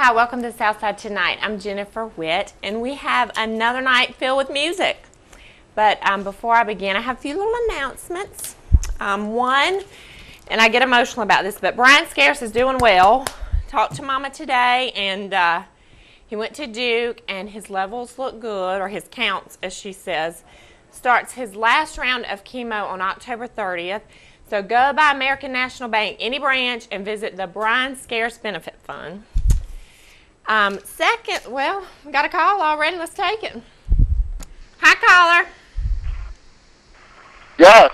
Hi, welcome to Southside Tonight. I'm Jennifer Whitt, and we have another night filled with music. But before I begin, I have a few little announcements. One, and I get emotional about this, but Brian Scarce is doing well. Talked to Mama today, and he went to Duke, and his levels look good, or his counts, as she says. Starts his last round of chemo on October 30th. So go by American National Bank, any branch, and visit the Brian Scarce Benefit Fund. Second, well, we got a call already. Let's take it. Hi, caller. Yes.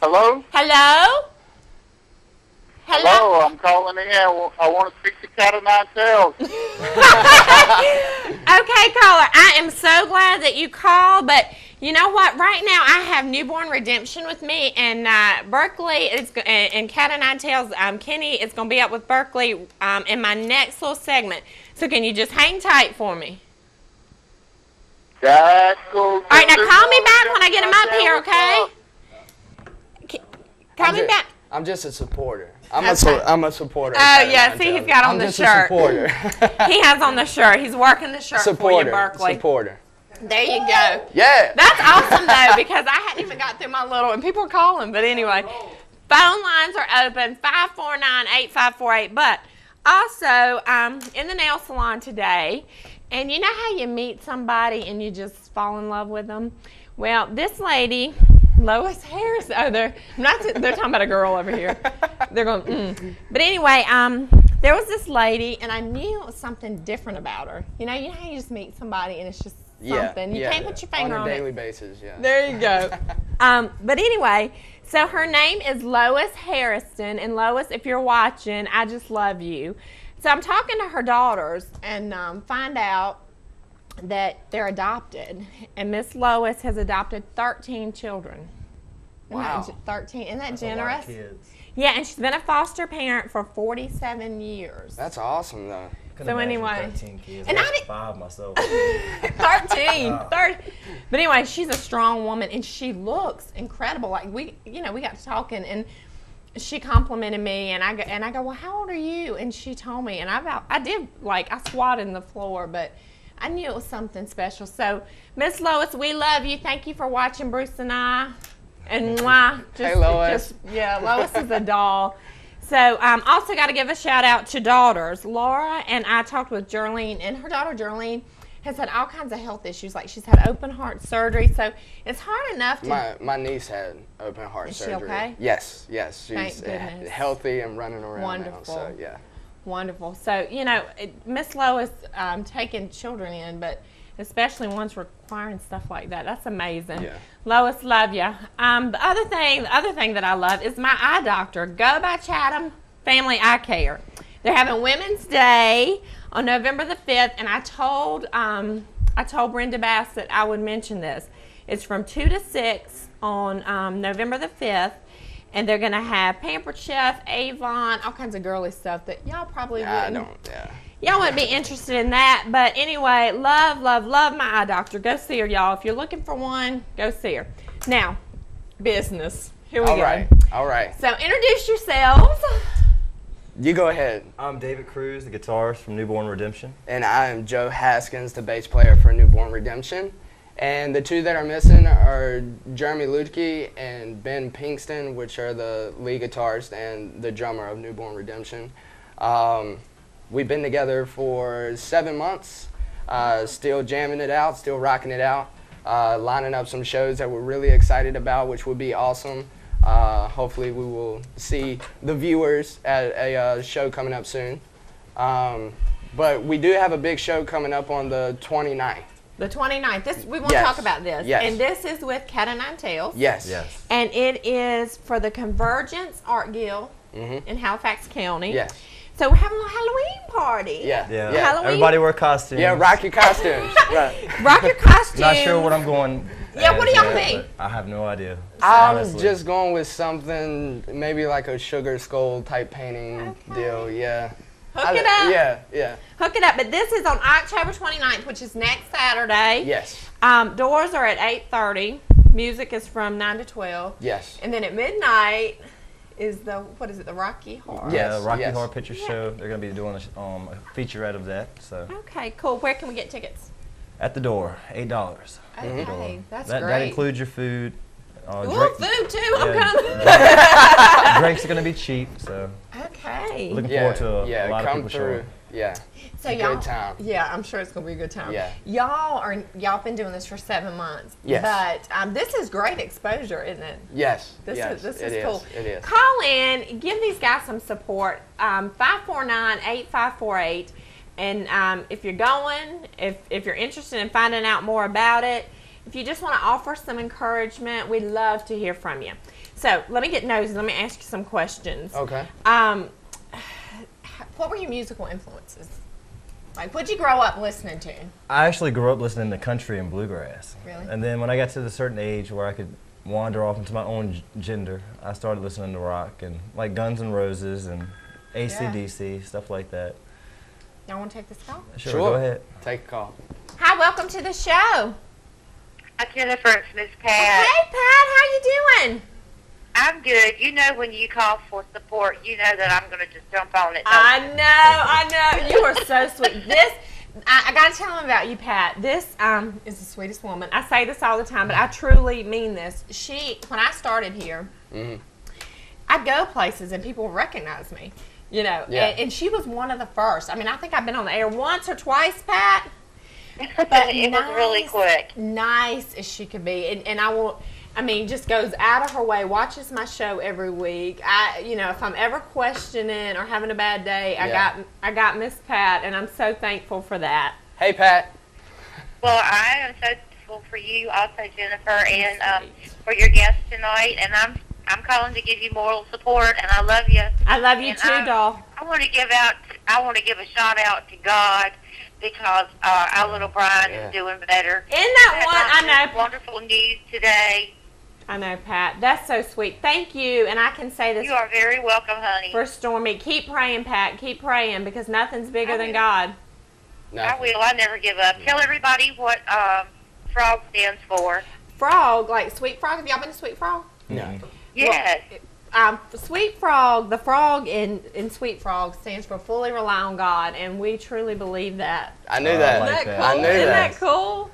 Hello? Hello? Hello, I'm calling in. I want to speak to Cata9tales. Okay, caller, I am so glad that you called, but you know what? Right now, I have Newborn Redemption with me, and Berkeley and Cata9tales. Kenny is going to be up with Berkeley in my next little segment. So can you just hang tight for me? That's cool. All right, now call me back when I get him up here, okay? Call me back. I'm just a supporter. I'm a supporter. Oh, yeah. See, he's got on the shirt. I'm just a supporter. He has on the shirt. He's working the shirt for you, Berkeley. Supporter. There you go. Yeah. That's awesome, though, because I hadn't even got through my little, and people are calling. But anyway, phone lines are open, 549-8548. But also, in the nail salon today, and you know how you meet somebody and you just fall in love with them? Well, this lady, Lois Harris, they're talking about a girl over here. They're going, But anyway, there was this lady, and I knew it was something different about her. You know how you just meet somebody and it's just something. You can't put your finger on it. On a daily basis, yeah. There you go. But anyway, so her name is Lois Harrison, and Lois, if you're watching, I just love you. So I'm talking to her daughters and find out that they're adopted, and Miss Lois has adopted 13 children. Wow. 13. Isn't that That's generous? A lot of kids. Yeah, and she's been a foster parent for 47 years. That's awesome, though. So anyway, 13 kids. And I I did 5 myself. 13. Wow. 30. But anyway, she's a strong woman, and she looks incredible. Like we got to talking, and she complimented me, and I go, well, how old are you? And she told me, and I squatted in the floor, but I knew it was something special. So, Miss Lois, we love you. Thank you for watching Bruce and I. And mwah. Hey, Lois. Lois is a doll. So, also got to give a shout out to daughters. Laura and I talked with Jerlene, and her daughter Jerlene has had all kinds of health issues. Like she's had open heart surgery, so it's hard enough to. My niece had open heart surgery. Is she okay? Yes. Thank She's goodness. healthy and running around Wonderful. now. So yeah. Wonderful. So Miss Lois taking children in, but especially ones requiring stuff like that. That's amazing. Yeah. Lois, love you. The other thing that I love is my eye doctor. Go by Chatham Family Eye Care. They're having Women's Day on November the 5th, and I told Brenda Bassett I would mention this. It's from 2 to 6 on November the 5th, and they're going to have Pampered Chef, Avon, all kinds of girly stuff that y'all probably wouldn't. Y'all wouldn't be interested in that, but anyway, love my eye doctor. Go see her, y'all. If you're looking for one, go see her. Now, business. Here we go. All right. So introduce yourselves. You go ahead. I'm David Cruz, the guitarist from Newborn Redemption. And I am Joe Haskins, the bass player for Newborn Redemption. And the two that are missing are Jeremy Ludke and Ben Pinkston, which are the lead guitarist and the drummer of Newborn Redemption. We've been together for 7 months, still jamming it out, still rocking it out, lining up some shows that we're really excited about, which would be awesome. Hopefully we will see the viewers at a show coming up soon. But we do have a big show coming up on the 29th. The 29th. We want to talk about this. Yes. And this is with Cata9tales. Yes. And it is for the Convergence Art Guild in Halifax County. Yes. So we're having a Halloween party. Yeah. Halloween. Everybody wear costumes. Yeah, rock your costumes. Right. Rock your costumes. Not sure what I'm going. Yeah, what do y'all think? I have no idea. I'm honestly. just going with something, maybe like a sugar skull type painting deal. Yeah. Hook it up. Yeah. Hook it up. But this is on October 29th, which is next Saturday. Yes. Doors are at 8:30. Music is from 9 to 12. Yes. And then at midnight is what is it, the Rocky Horror? Yes, Rocky yes. Horror Picture Show. They're going to be doing a featurette of that. So Okay, cool. Where can we get tickets? at the door, $8. Okay, that's That great. includes your food. Ooh, food too. I'm Yeah. coming. Drinks are going to be cheap, so Okay. looking forward to a lot of come people through. showing. Yeah. So Good time. Yeah, I'm sure it's gonna be a good time. Yeah. Y'all been doing this for 7 months. Yes. But this is great exposure, isn't it? Yes. This yes, is cool. It is. Call in, give these guys some support. 549-8548. And if you're going, if you're interested in finding out more about it, if you just want to offer some encouragement, we'd love to hear from you. So let me get nosy. Let me ask you some questions. Okay. What were your musical influences? Like, what'd you grow up listening to? I actually grew up listening to country and bluegrass. Really? And then when I got to a certain age where I could wander off into my own gender, I started listening to rock and like Guns N' Roses and AC/DC, stuff like that. Y'all want to take this call? Sure, go ahead. Take a call. Hi, welcome to the show. Hi, Jennifer. It's Miss Pat. Hey, Pat, how you doing? I'm good. You know when you call for support, you know that I'm going to just jump on it. I know. You are so sweet. I got to tell them about you, Pat. This is the sweetest woman. I say this all the time, but I truly mean this. When I started here, I'd go places and people recognize me, you know. Yeah. And she was one of the first. I mean, I think I've been on the air once or twice, Pat. But it was really quick. Nice as she could be, and just goes out of her way, watches my show every week. If I'm ever questioning or having a bad day, I got Miss Pat, and I'm so thankful for that. Hey, Pat. Well, I am so thankful for you also, Jennifer, and for your guest tonight. And I'm calling to give you moral support, and I love you. I love you And too, doll. I want to give a shout out to God, because our little Brian is doing better. Isn't that one? I know. Wonderful news today. I know, Pat. That's so sweet. Thank you. And I can say this You are very welcome, honey. for Stormy. Keep praying, Pat. Keep praying, because nothing's bigger than God. I will. I never give up. Tell everybody what FROG stands for. Frog, like Sweet Frog. Have y'all been to Sweet Frog? No. Yes. Sweet Frog, the frog in Sweet Frog stands for fully rely on God, and we truly believe that. I knew that. like Isn't that that. cool? I knew Isn't that. that cool?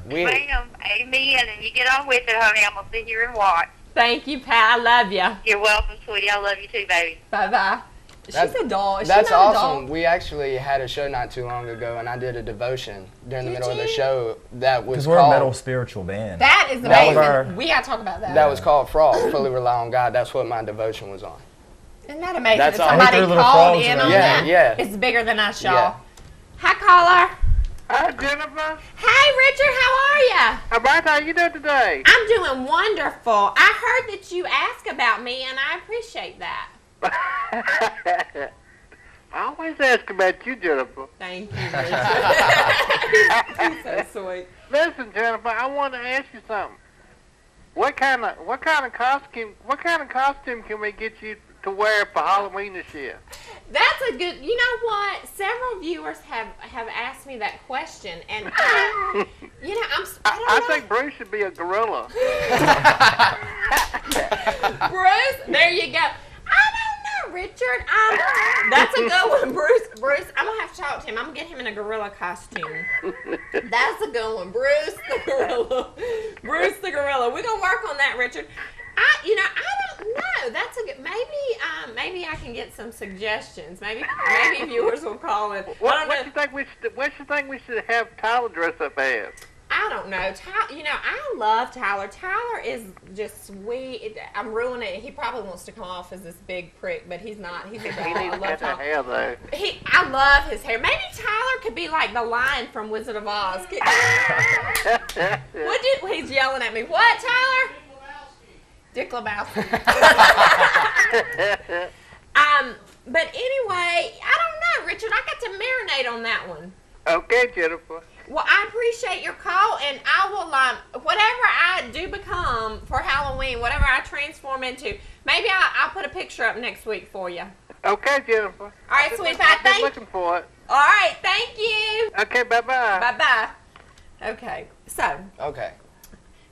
We Ma'am, amen. And you get on with it, honey. I'm going to sit here and watch. Thank you, Pat. I love you. You're welcome, sweetie. I love you too, baby. Bye-bye. She's a doll. Is That's she not awesome. a doll? We actually had a show not too long ago, and I did a devotion during the Did middle of the you? show that was Because we're a metal called spiritual band. That is That was amazing. We got to talk about that. that was called Frog. Fully rely on God. That's what my devotion was on. Isn't that amazing? That's that all. somebody Three little called frogs in around on there. that. Yeah. It's bigger than us, y'all. Yeah. Hi, caller. Hi, Jennifer. Hey, Richard. How are you? How about how you doing today? I'm doing wonderful. I heard that you asked about me, and I appreciate that. I always ask about you, Jennifer. Thank you, Richard. He's so sweet. Listen, Jennifer, I want to ask you something. What kind of costume can we get you to wear for Halloween this year? That's a good. You know what? Several viewers have asked me that question, and I don't know. think Bruce should be a gorilla. Bruce, there you go. I don't know, Richard. That's a good one, Bruce. Bruce, I'm gonna have to talk to him. I'm gonna get him in a gorilla costume. That's a good one, Bruce the gorilla. Bruce the gorilla. We're gonna work on that, Richard. I don't know. That's a good. Maybe I can get some suggestions. Maybe viewers will call in. What you think we should have Tyler dress up as? I don't know. I love Tyler. Tyler is just sweet. I'm ruining it. He probably wants to come off as this big prick, but he's not. He's a doll. He needs I to love cut that Tyler. hair, though. I love his hair. Maybe Tyler could be like the lion from Wizard of Oz. He's yelling at me. What, Tyler? Dick Lebowski. But anyway, I don't know, Richard. I got to marinate on that one. Okay, Jennifer. Well, I appreciate your call, and I will, whatever I do become for Halloween, whatever I transform into, maybe I'll put a picture up next week for you. Okay, Jennifer. All right, sweetie pie, I've been thank you. looking for it. All right, thank you. Okay, bye-bye. Bye-bye. Okay, so Okay.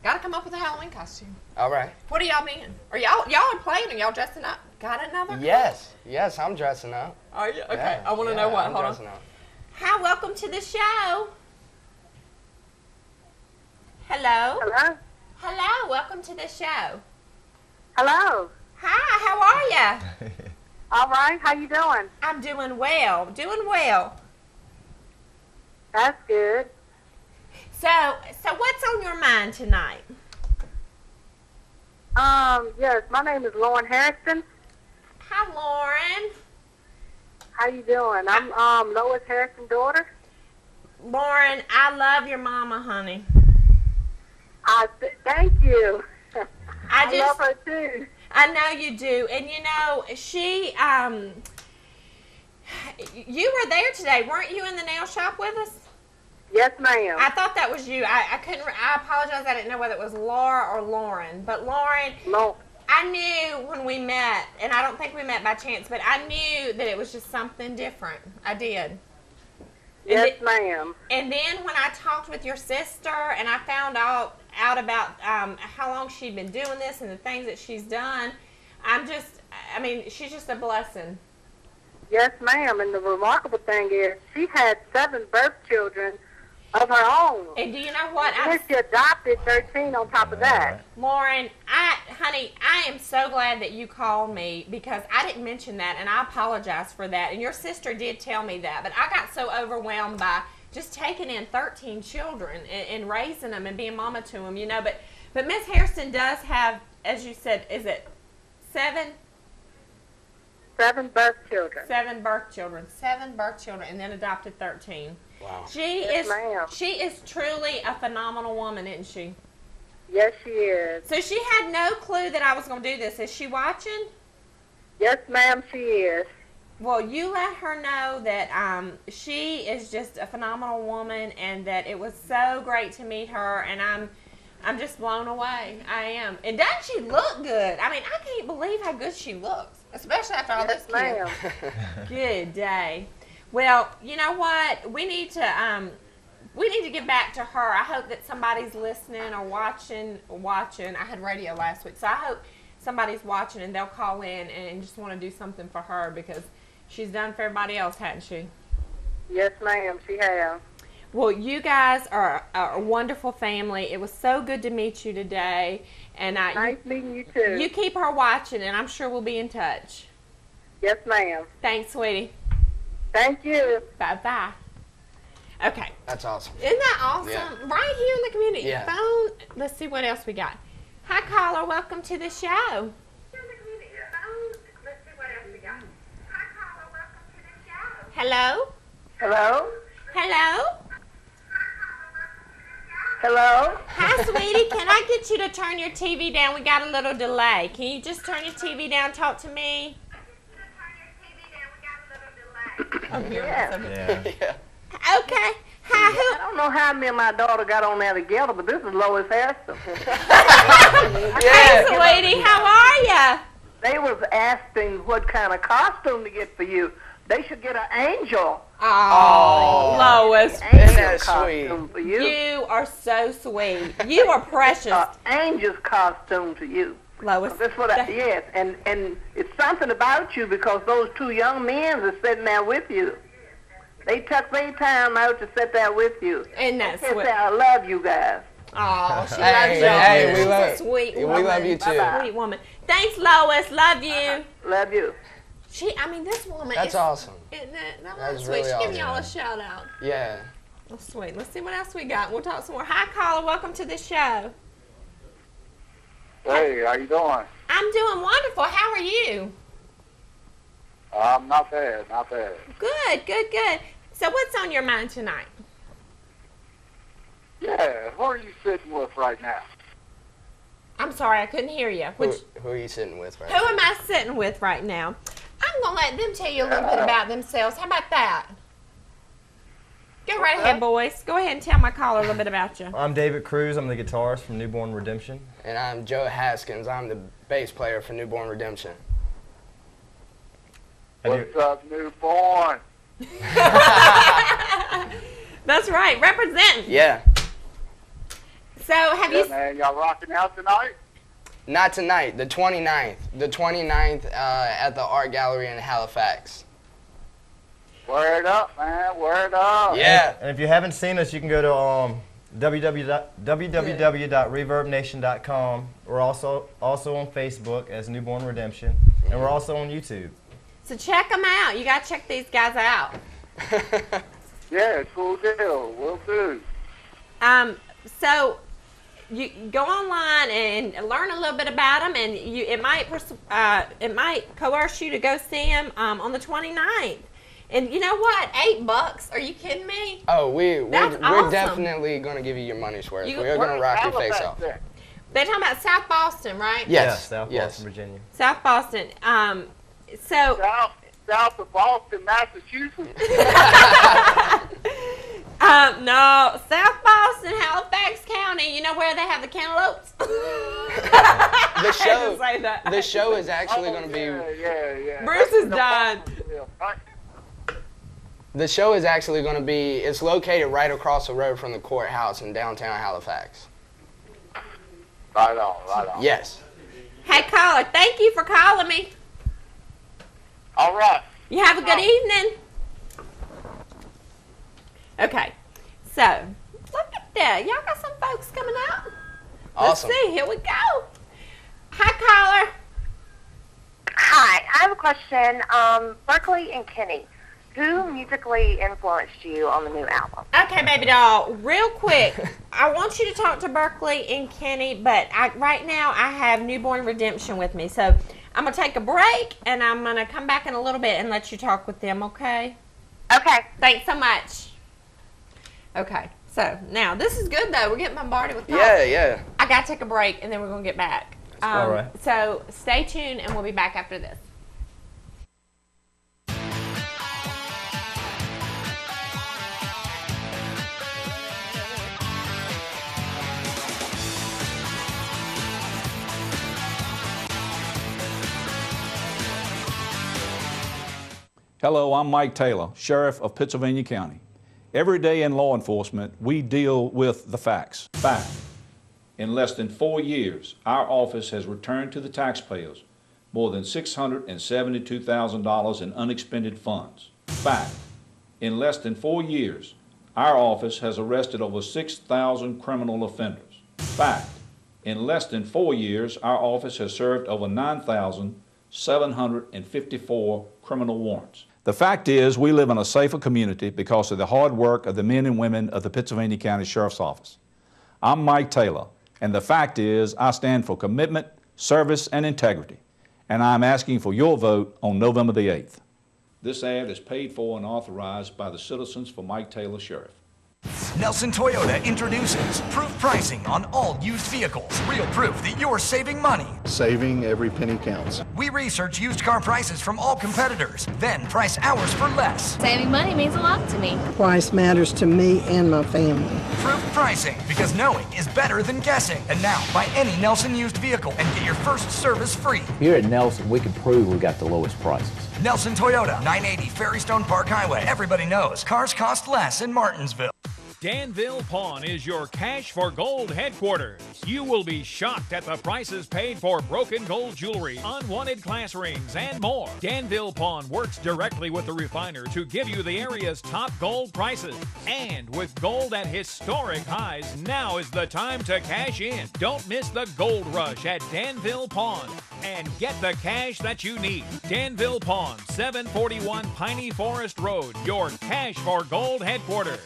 Gotta come up with a Halloween costume. All right. What are y'all being? Are y'all are playing? Are y'all dressing up? Got another? Yes, I'm dressing up. Are you? Okay. Yeah, I want to know what. I'm Hold dressing on. up. Hi, welcome to the show. Hello. Hello? Hello. Welcome to the show. Hello. Hi. How are you? All right. How you doing? I'm doing well. Doing well. That's good. So what's on your mind tonight? Yes, my name is Lauren Harrison. Hi, Lauren. How you doing? I'm Lois Harrison's daughter. Lauren, I love your mama, honey. Thank you. I love her too. I know you do. And you know, she, you were there today. Weren't you in the nail shop with us? Yes, ma'am. I thought that was you. I couldn't, I apologize. I didn't know whether it was Laura or Lauren. But Lauren, No. I knew when we met, and I don't think we met by chance, but I knew that it was just something different. I did. Yes, ma'am. And then when I talked with your sister and I found out about how long she'd been doing this and the things that she's done, she's just a blessing. Yes, ma'am. And the remarkable thing is she had 7 birth children of her own. And do you know what? And she adopted 13 on top of that. Lauren, honey, I am so glad that you called me because I didn't mention that, and I apologize for that. And your sister did tell me that, but I got so overwhelmed by just taking in 13 children and raising them and being mama to them, you know. But Miss Harrison does have, as you said, is it 7? 7 birth children. 7 birth children. 7 birth children, and then adopted 13. Wow. Yes, ma'am. She is truly a phenomenal woman, isn't she? Yes, she is. So she had no clue that I was going to do this. Is she watching? Yes, ma'am, she is. Well, you let her know that she is just a phenomenal woman and that it was so great to meet her, and I'm just blown away. I am. And doesn't she look good? I mean, I can't believe how good she looks, especially after all Yes, this ma'am. Good day. Well, you know what? We need to get back to her. I hope that somebody's listening or watching. I had radio last week, so I hope somebody's watching and they'll call in and just want to do something for her because she's done for everybody else, hasn't she? Yes, ma'am, she has. Well, you guys are a wonderful family. It was so good to meet you today. And Nice meeting you, too. You keep her watching, and I'm sure we'll be in touch. Yes, ma'am. Thanks, sweetie. Thank you. Bye-bye. Okay. That's awesome. Isn't that awesome? Yeah. Right here in the community Yeah. phone. Let's see what else we got. Hi, caller. Welcome to the show. Hello? Hello? Hello? Hello? Hi, sweetie. Can I get you to turn your TV down? We got a little delay. Can you just turn your TV down and talk to me? Yeah. Yeah. Okay. Hi, I don't know how me and my daughter got on there together, but this is Lois Harrison. Hey, sweetie. How are you? They was asking what kind of costume to get for you. They should get an angel. Oh, Lois. Isn't that costume sweet? for you. You are so sweet. You are precious, Angel's costume to you. Lois. That's what yes, and it's something about you because those 2 young men are sitting there with you. They took their time out to sit there with you. Isn't that They sweet? say, I love you guys. Oh, she Hey, loves you. hey, we She's love- a sweet we woman. love you too. Bye-bye. Sweet woman. Thanks, Lois. Love you. Love you. This woman That's is, awesome. Isn't it? No, That's sweet. really She's giving awesome. y'all a shout out. Yeah. That's sweet. Let's see what else we got. We'll talk some more. Hi, caller. Welcome to the show. Hey, how you doing? I'm doing wonderful. How are you? Not bad, not bad. Good, good, good. So what's on your mind tonight? Yeah, who are you sitting with right now? I'm sorry, I couldn't hear you. Who are you sitting with right Who am I sitting with right now? I'm going to let them tell you a little bit about themselves. How about that? Go right ahead, boys. Go ahead and tell my caller a little bit about you. I'm David Cruz. I'm the guitarist from Newborn Redemption. And I'm Joe Haskins. I'm the bass player for Newborn Redemption. What's up, newborn? That's right. Representing. Yeah. So have you? Man, y'all rocking out tonight? Not tonight, the 29th. The 29th at the Art Gallery in Halifax. Word up, man. Word up. Yeah. And if you haven't seen us, you can go to www.reverbnation.com. We're also on Facebook as Newborn Redemption, and we're also on YouTube. So check them out. You got to check these guys out. Yeah, cool deal. Will do. So you go online and learn a little bit about them, and it might coerce you to go see them on the 29th. And you know what? $8? Are you kidding me? Oh, we're awesome. definitely going to give you your money's worth. We're Where's going to rock your face Halifax off. at? They're talking about South Boston, right? Yes. South Boston, Virginia. South Boston. So South of Boston, Massachusetts. no, South Boston, Halifax County. You know where they have the cantaloupes? The show is actually going to be. Yeah. Bruce is done. The show is actually going to be. It's located right across the road from the courthouse in downtown Halifax. Right on. Yes. Hey, caller, thank you for calling me. All right. You have a good evening. Okay, so look at that. Y'all got some folks coming out. Awesome. Let's see. Here we go. Hi, caller. Hi, I have a question. Berkeley and Kenny, who musically influenced you on the new album? Okay, baby doll. Real quick, I want you to talk to Berkeley and Kenny, but right now I have Newborn Redemption with me, so I'm gonna take a break and I'm gonna come back in a little bit and let you talk with them. Okay? Okay. Thanks so much. Okay, so now this is good though. We're getting bombarded with calls. Yeah. I gotta take a break and then we're gonna get back. All right. So stay tuned and we'll be back after this. Hello, I'm Mike Taylor, Sheriff of Pittsylvania County. Every day in law enforcement, we deal with the facts. Fact, in less than 4 years, our office has returned to the taxpayers more than $672,000 in unexpended funds. Fact, in less than 4 years, our office has arrested over 6,000 criminal offenders. Fact, in less than 4 years, our office has served over 9,754 criminal warrants. The fact is, we live in a safer community because of the hard work of the men and women of the Pittsylvania County Sheriff's Office. I'm Mike Taylor, and the fact is, I stand for commitment, service, and integrity, and I'm asking for your vote on November the 8th. This ad is paid for and authorized by the Citizens for Mike Taylor, Sheriff. Nelson Toyota introduces proof pricing on all used vehicles. Real proof that you're saving money. Saving every penny counts. We research used car prices from all competitors, then price ours for less. Saving money means a lot to me. Price matters to me and my family. Proof pricing, because knowing is better than guessing. And now, buy any Nelson used vehicle and get your first service free. Here at Nelson, we can prove we got the lowest prices. Nelson Toyota, 980 Ferrystone Park Highway. Everybody knows cars cost less in Martinsville. Danville Pawn is your cash for gold headquarters. You will be shocked at the prices paid for broken gold jewelry, unwanted class rings, and more. Danville Pawn works directly with the refiner to give you the area's top gold prices. And with gold at historic highs, now is the time to cash in. Don't miss the gold rush at Danville Pawn and get the cash that you need. Danville Pawn, 741 Piney Forest Road, your cash for gold headquarters.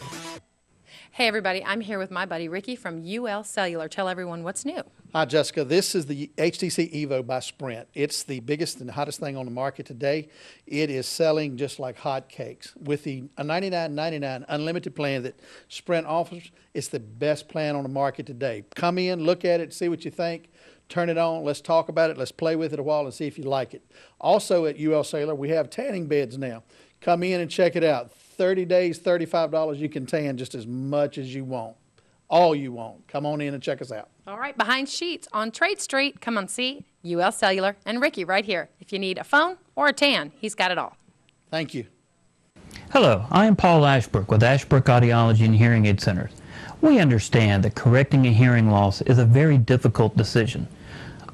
Hey everybody, I'm here with my buddy Ricky from UL Cellular. Tell everyone what's new. Hi Jessica, this is the HTC Evo by Sprint. It's the biggest and hottest thing on the market today. It is selling just like hotcakes. With the $99.99 unlimited plan that Sprint offers, it's the best plan on the market today. Come in, look at it, see what you think, turn it on, let's talk about it, let's play with it a while and see if you like it. Also at UL Cellular, we have tanning beds now. Come in and check it out. 30 days, $35, you can tan just as much as you want. All you want. Come on in and check us out. All right, behind sheets on Trade Street. Come on, see UL Cellular and Ricky right here. If you need a phone or a tan, he's got it all. Thank you. Hello, I am Paul Ashbrook with Ashbrook Audiology and Hearing Aid Centers. We understand that correcting a hearing loss is a very difficult decision.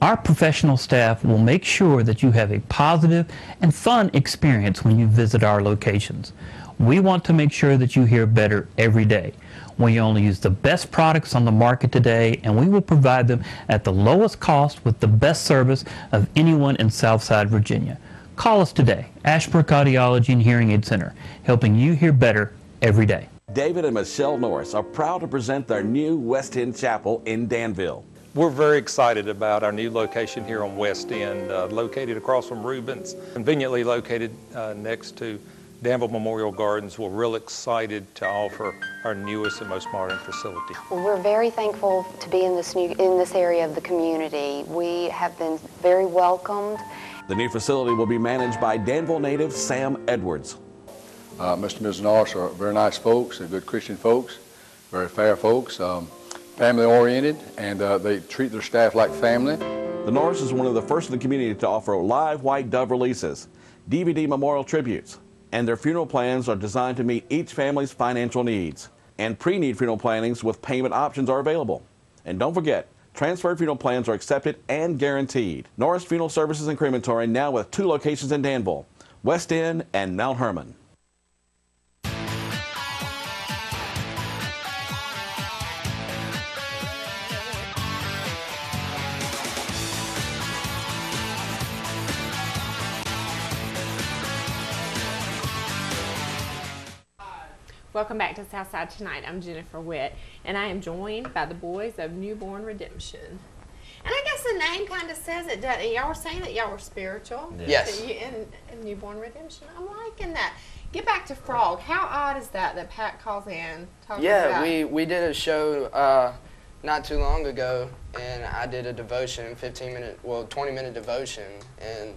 Our professional staff will make sure that you have a positive and fun experience when you visit our locations. We want to make sure that you hear better every day. We only use the best products on the market today, and we will provide them at the lowest cost with the best service of anyone in Southside Virginia. Call us today, Ashbrook Audiology and Hearing Aid Center, helping you hear better every day. David and Michelle Norris are proud to present their new West End Chapel in Danville. We're very excited about our new location here on West End, located across from Rubens, conveniently located next to Danville Memorial Gardens. We're real excited to offer our newest and most modern facility. Well, we're very thankful to be in this area of the community. We have been very welcomed. The new facility will be managed by Danville native Sam Edwards. Mr. and Ms. Norris are very nice folks, they're good Christian folks, very fair folks, family-oriented, and they treat their staff like family. The Norris is one of the first in the community to offer live White Dove releases, DVD memorial tributes, and their funeral plans are designed to meet each family's financial needs. And pre-need funeral plannings with payment options are available. And don't forget, transfer funeral plans are accepted and guaranteed. Norris Funeral Services and Crematory now with 2 locations in Danville, West End and Mount Hermon. Welcome back to Southside Tonight. I'm Jennifer Whitt, and I am joined by the boys of Newborn Redemption. And I guess the name kind of says it, doesn't it? Y'all were saying that y'all were spiritual. Yes. In Newborn Redemption. I'm liking that. Get back to Frog. How odd is that Pat calls in talking about? Yeah, we did a show not too long ago, and I did a devotion, 20-minute devotion, and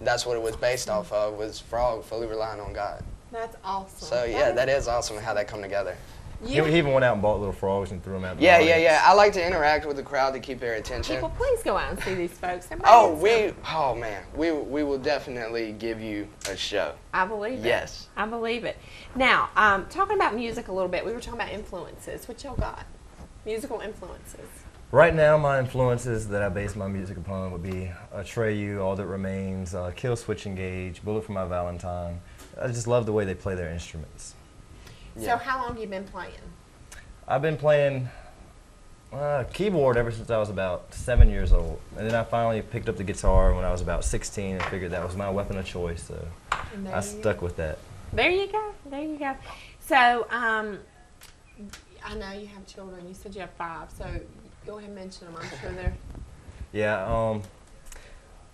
that's what it was based off of, was Frog fully relying on God. That's awesome. So yeah, that is awesome how that come together. He even went out and bought little frogs and threw them out. Yeah. I like to interact with the crowd to keep their attention. People, please go out and see these folks. We will definitely give you a show. I believe it. Yes. I believe it. Now, talking about music a little bit, we were talking about influences. What y'all got? Musical influences. Right now, my influences that I base my music upon would be Atreyu, All That Remains, Kill Switch Engage, Bullet for My Valentine. I just love the way they play their instruments. So how long have you been playing? I've been playing keyboard ever since I was about 7 years old. And then I finally picked up the guitar when I was about 16 and figured that was my weapon of choice, so I stuck with that. There you go. There you go. So, I know you have children. You said you have 5, so go ahead and mention them. I'm sure they're... Yeah,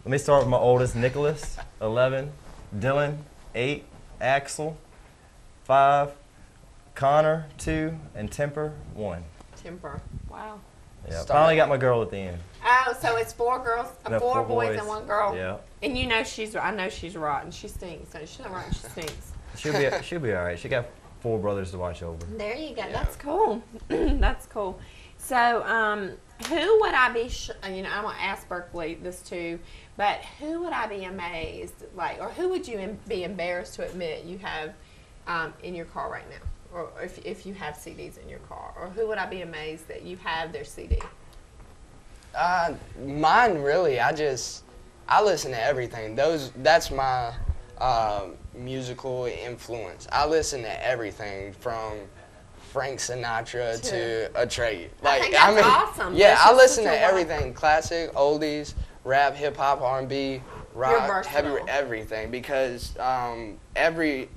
let me start with my oldest, Nicholas, 11, Dylan, 8, Axel, 5, Connor, 2, and Temper, 1. Temper, wow. Yeah, finally got my girl at the end. Oh, so it's 4 girls, No, 4 4 boys boys and 1 girl. Yeah. And you know I know she's rotten. She stinks. So she's not rotten. She stinks. She'll be all right. She got 4 brothers to watch over. There you go. Yeah. That's cool. That's cool. So, who would I be? I'm gonna ask Berkeley this too. But who would I be amazed, or who would you be embarrassed to admit you have in your car right now, or if you have CDs in your car, or who would I be amazed that you have their CD? Mine really. I listen to everything. That's my musical influence. I listen to everything from Frank Sinatra to Atreyu. I think that's awesome. Yeah, I listen to everything: classic, oldies, rap, hip hop, R&B, rock, heavy, everything. Because every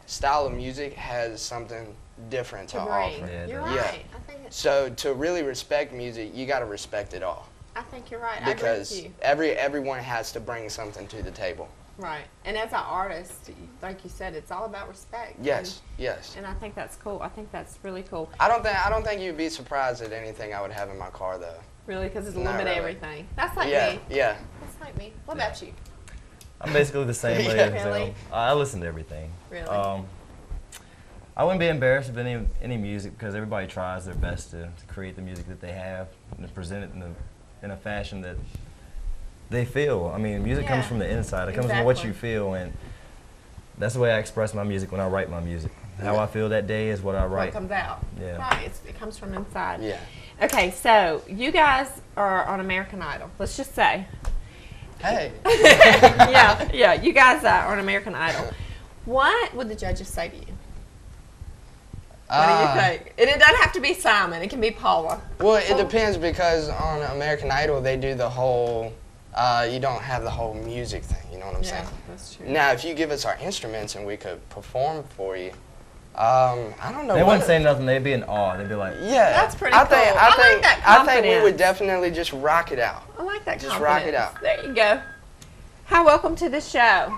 style of music has something different to offer. Yeah, you're right. I think so to really respect music, you got to respect it all. I think you're right. Because I agree with you. everyone has to bring something to the table. Right. And as an artist, like you said, it's all about respect. Yes, yes. And I think that's cool. I think that's really cool. I don't think you'd be surprised at anything I would have in my car, though. Really? Because it's a little bit of everything. That's like me. Yeah. That's like me. What about you? I'm basically the same way as them. Really? I listen to everything. Really? I wouldn't be embarrassed of any music because everybody tries their best to create the music that they have and to present it in a fashion that they feel. I mean, music comes from the inside. It comes from what you feel. And That's the way I express my music when I write my music. How I feel that day is what I write. What comes out. Yeah. Right, it comes from inside. Yeah. Okay, so you guys are on American Idol. Let's just say. Hey. yeah, you guys are on American Idol. What would the judges say to you? What do you think? And it doesn't have to be Simon. It can be Paula. Well, it depends because on American Idol, they do the whole, you don't have the whole music thing, you know what I'm saying? That's true. Now, if you give us our instruments and we could perform for you, I don't know. They wouldn't say nothing. They'd be in awe. They'd be like, yeah. That's pretty cool. I think we would definitely just rock it out. I like that Just rock it out. There you go. Hi, welcome to the show.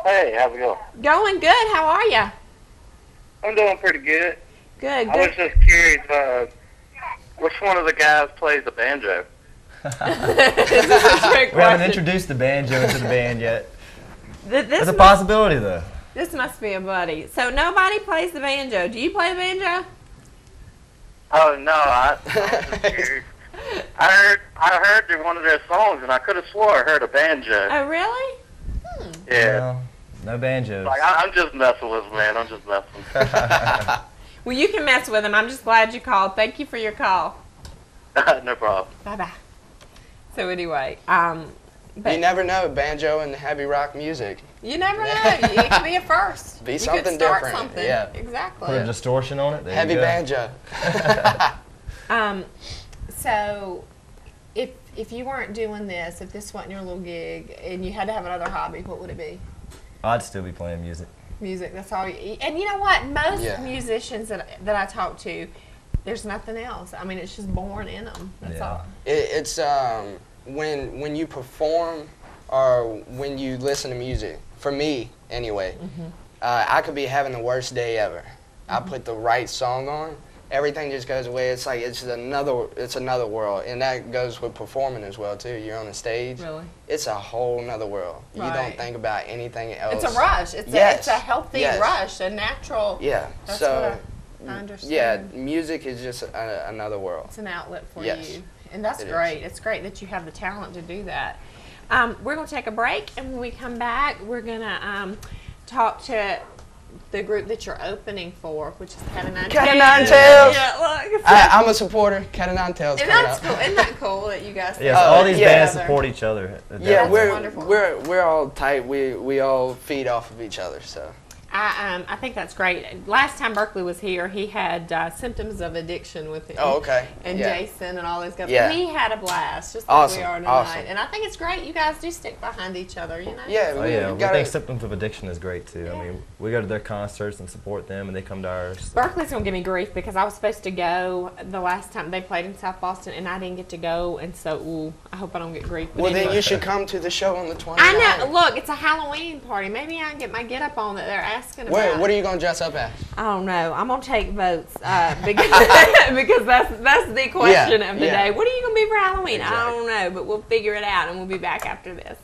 Hey, how's it going? Going good. How are you? I'm doing pretty good. Good. I was just curious, which one of the guys plays the banjo? Is this a trick we haven't question? introduced the banjo into the band yet. This It's a possibility, though. This must be a buddy. So nobody plays the banjo. Do you play the banjo? Oh no, I was just curious. I heard one of their songs, and I could have swore I heard a banjo. Oh, really? Yeah. No banjos. Like I'm just messing with him, man. I'm just messing. Well, you can mess with him. I'm just glad you called. Thank you for your call. No problem. Bye-bye. So anyway, you never know, banjo and heavy rock music. You never know. It could be a first. Be you something could start different. Something. Yeah. Exactly. Put a distortion on it. There Heavy you go. banjo. So if you weren't doing this, if this wasn't your little gig, and you had to have another hobby, what would it be? I'd still be playing music. Music. That's all you eat. And you know what? Most Yeah. musicians that I talk to, there's nothing else. I mean, it's just born in them. That's all. It's when you perform or when you listen to music. For me, anyway, I could be having the worst day ever. I put the right song on, everything just goes away. It's like it's another world, and that goes with performing as well too. You're on a stage. Really? It's a whole nother world. You don't Right. think about anything else. It's a rush. It's a healthy rush, a natural. Yeah. That's So what I understand. yeah, music is just another world. It's an outlet for Yes. you, and that's It great. It's great that you have the talent to do that. We're going to take a break, and when we come back, we're going to talk to the group that you're opening for, which is Cata9tales. Cata9tales. Yeah, look. I'm a supporter. Cata9tales. And that's cool. Isn't that cool that you guys? Yes, all these bands support each other. Yeah, That's we're all tight. We all feed off of each other. So. I think that's great. Last time Berkeley was here, he had symptoms of addiction with him. Oh, okay. And Yeah. Jason and all those guys. Yeah. He had a blast, just like Awesome. we are tonight. Awesome. And I think it's great. You guys do stick behind each other, you know? Yeah, We think Symptoms of Addiction is great too. I mean, we go to their concerts and support them, and they come to ours. Berkeley's going to give me grief because I was supposed to go the last time they played in South Boston, and I didn't get to go, and so I hope I don't get grief. But Well, then anyway. you should come to the show on the 29th. I know. Look, it's a Halloween party. Maybe I can get my get up on that they're asking about. What are you going to dress up as? I don't know. I'm gonna take votes because that's the question of the day. What are you gonna be for Halloween? Exactly. I don't know, but we'll figure it out, and we'll be back after this.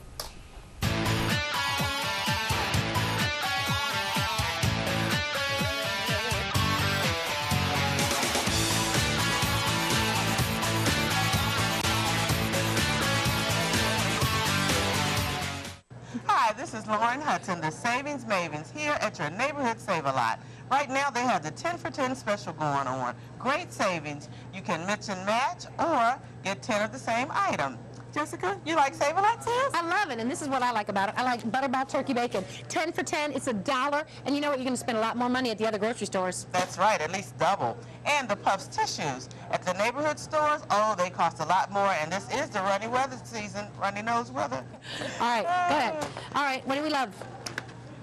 Hi, this is Lauren Hudson, the Savings Mavens, here at your neighborhood Save-A-Lot. Right now, they have the 10 for 10 special going on. Great savings. You can mix and match or get 10 of the same item. Jessica, you like Save-A-Lot too? I love it, and this is what I like about it. I like Butterball Turkey Bacon. 10 for 10, it's $1, and you know what? You're going to spend a lot more money at the other grocery stores. That's right, at least double. And the Puffs tissues. At the neighborhood stores, oh, they cost a lot more, and this is the runny weather season, runny nose weather. All right, go ahead. All right, what do we love?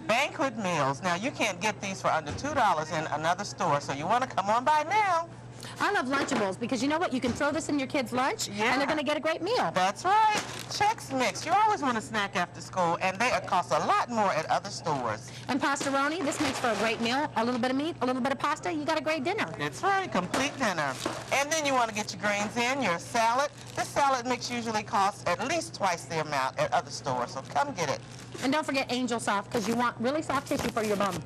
Banquet meals. Now, you can't get these for under $2 in another store, so you want to come on by now. I love Lunchables because you know what? You can throw this in your kid's lunch, and they're going to get a great meal. That's right. Chex Mix. You always want a snack after school, and they cost a lot more at other stores. And Pastaroni, this makes for a great meal. A little bit of meat, a little bit of pasta, you got a great dinner. That's right, complete dinner. And then you want to get your greens in, your salad. This salad mix usually costs at least twice the amount at other stores, so come get it. And don't forget Angel Soft because you want really soft tissue for your bum.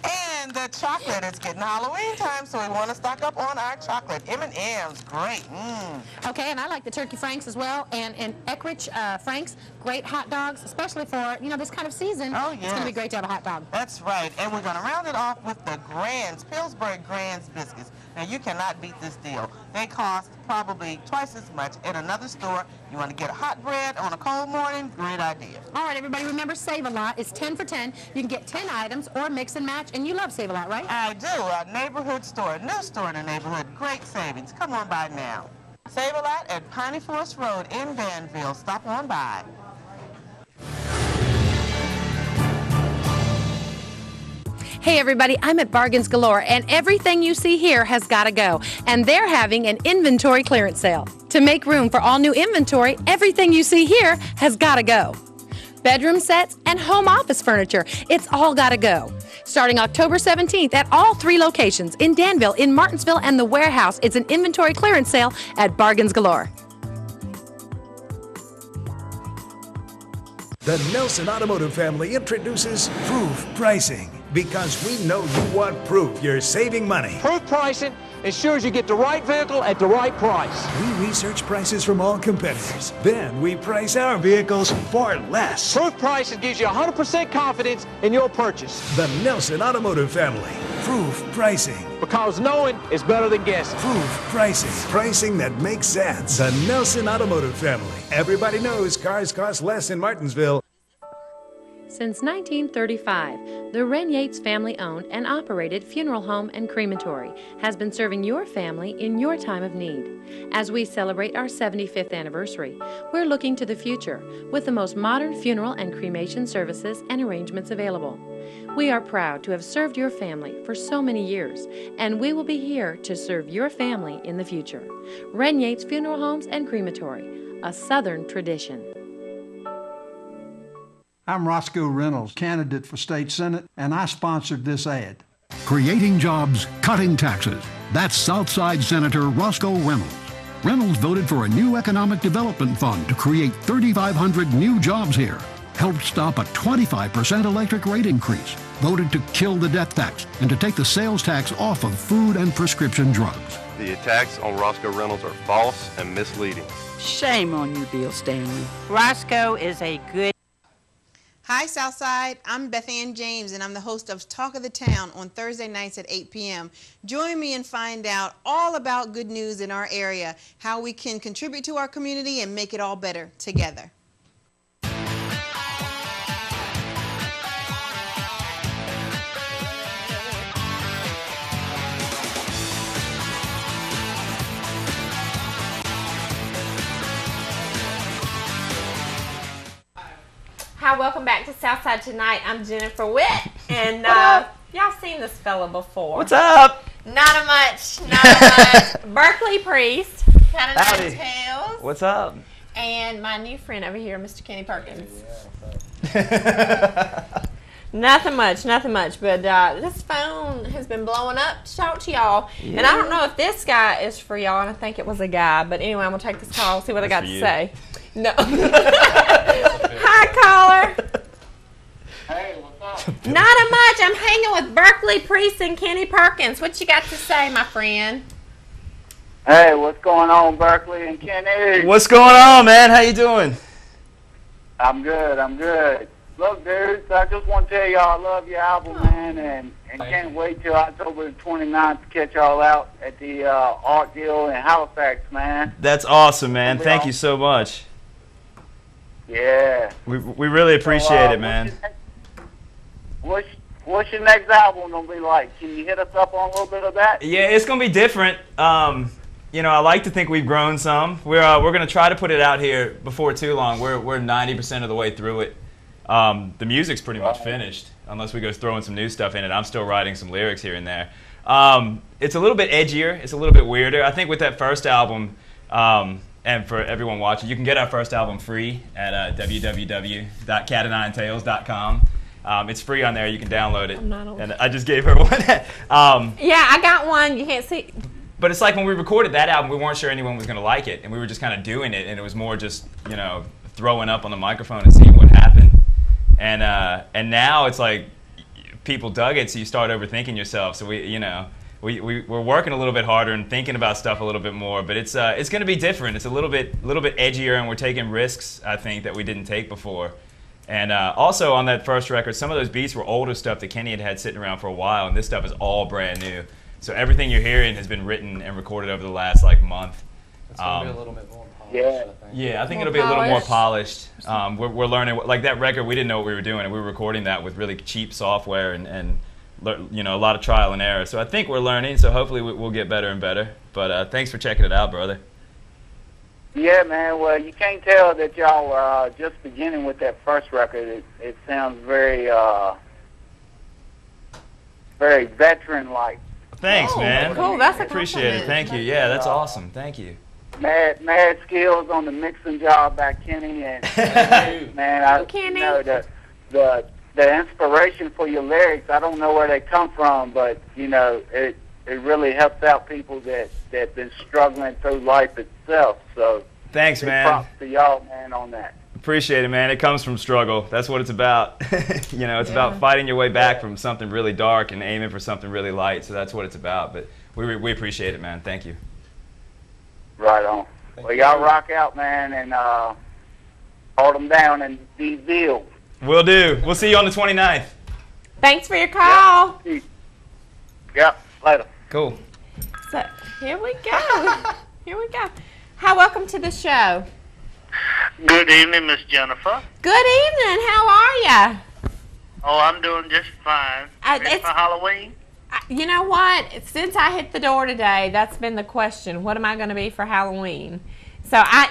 And And the chocolate, it's getting Halloween time, so we want to stock up on our chocolate. M&M's, great. Okay, and I like the turkey franks as well, and Eckrich franks, great hot dogs, especially for, this kind of season. Oh, It's yes. going to be great to have a hot dog. That's right. And we're going to round it off with the Grands, Pillsbury Grands biscuits. Now, you cannot beat this deal. They cost probably twice as much at another store. You want to get a hot bread on a cold morning? Great idea. All right, everybody, remember Save a Lot is 10 for 10. You can get 10 items or mix and match, and you love Save a Lot, right? I do. A neighborhood store, new store in the neighborhood. Great savings. Come on by now. Save a Lot at Piney Forest Road in Danville. Stop on by. Hey everybody, I'm at Bargains Galore, and everything you see here has got to go. And they're having an inventory clearance sale. To make room for all new inventory, everything you see here has got to go. Bedroom sets and home office furniture, it's all got to go. Starting October 17th at all 3 locations in Danville, in Martinsville, and the Warehouse, it's an inventory clearance sale at Bargains Galore. The Nelson Automotive family introduces Proof Pricing, because we know you want proof you're saving money. Proof pricing ensures you get the right vehicle at the right price. We research prices from all competitors. Then we price our vehicles for less. Proof pricing gives you 100% confidence in your purchase. The Nelson Automotive family. Proof Pricing. Because knowing is better than guessing. Proof Pricing. Pricing that makes sense. The Nelson Automotive family. Everybody knows cars cost less in Martinsville. Since 1935, the Wren Yates family-owned and operated funeral home and crematory has been serving your family in your time of need. As we celebrate our 75th anniversary, we're looking to the future with the most modern funeral and cremation services and arrangements available. We are proud to have served your family for so many years, and we will be here to serve your family in the future. Wren Yates Funeral Homes and Crematory, a Southern tradition. I'm Roscoe Reynolds, candidate for state senate, and I sponsored this ad. Creating jobs, cutting taxes. That's Southside Senator Roscoe Reynolds. Reynolds voted for a new economic development fund to create 3,500 new jobs here. Helped stop a 25% electric rate increase. Voted to kill the death tax and to take the sales tax off of food and prescription drugs. The attacks on Roscoe Reynolds are false and misleading. Shame on you, Bill Stanley. Roscoe is a good... Hi Southside, I'm Beth Ann James and I'm the host of Talk of the Town on Thursday nights at 8 p.m. Join me and find out all about good news in our area, how we can contribute to our community and make it all better together. Hi, welcome back to Southside Tonight. I'm Jennifer Whitt, and y'all seen this fella before. What's up? Not a much. Berkeley Priest, Cata9tales. What's up? And my new friend over here, Mr. Kenny Perkins. Nothing much, but this phone has been blowing up to talk to y'all. Yeah. And I don't know if this guy is for y'all, and I think it was a guy, but anyway, I'm going to take this call, see what I got to say. No. Hi, caller. Hey, what's up? Not a much. I'm hanging with Berkeley Priest and Kenny Perkins. What you got to say, my friend? Hey, what's going on, Berkeley and Kenny? What's going on, man? How you doing? I'm good. Look, dudes, I just want to tell y'all I love your album, man, and can't wait till October 29th to catch y'all out at the Art Guild in Halifax, man. That's awesome, man. Thank you so much. Yeah. We really appreciate it, man. What's your next album gonna be like? Can you hit us up on a little bit of that? Yeah, it's gonna be different. You know, I like to think we've grown some. We're gonna try to put it out here before too long. We're 90% of the way through it. The music's pretty much finished, unless we go throwing some new stuff in it. I'm still writing some lyrics here and there. It's a little bit edgier. It's a little bit weirder. I think with that first album, and for everyone watching, you can get our first album free at www.cata9tales.com. It's free on there. You can download it. And I just gave her one. Yeah, I got one. You can't see. But it's like when we recorded that album, we weren't sure anyone was going to like it, and we were just kind of doing it, and it was more just, you know, throwing up on the microphone and seeing what happened. And now it's like people dug it, so you start overthinking yourself. So we're working a little bit harder and thinking about stuff a little bit more, but it's going to be different. It's a little bit edgier, and we're taking risks, I think, that we didn't take before. And also on that first record, some of those beats were older stuff that Kenny had sitting around for a while, and this stuff is all brand new. So everything you're hearing has been written and recorded over the last month. It's going to be a little bit more polished, yeah. I think. Yeah, I think it'll be a little more polished. We're learning, like that record, we didn't know what we were doing, and we were recording that with really cheap software and a lot of trial and error. So I think we're learning, so hopefully we'll get better and better. But thanks for checking it out, brother. Yeah, man. Well, you can't tell that y'all are just beginning with that first record. It sounds very veteran-like. Thanks, man. Cool, that's a appreciate it. Thank you. Yeah, that's awesome. Thank you. Mad skills on the mixing job by Kenny and man, Kenny. The inspiration for your lyrics, I don't know where they come from, but it really helps out people that been struggling through life itself. So thanks, man. Props to y'all, man, on that. Appreciate it, man. It comes from struggle. That's what it's about. It's about fighting your way back from something really dark and aiming for something really light. So that's what it's about. But we appreciate it, man. Thank you. Right on. Well, y'all rock out, man, and hold them down in these deals. Will do. We'll see you on the 29th. Thanks for your call. Yep. Later. Cool. So here we go. Here we go. Hi, welcome to the show. Good evening, Miss Jennifer. Good evening. How are ya? Oh, I'm doing just fine. Ready for Halloween? You know what? Since I hit the door today, that's been the question. What am I going to be for Halloween? So I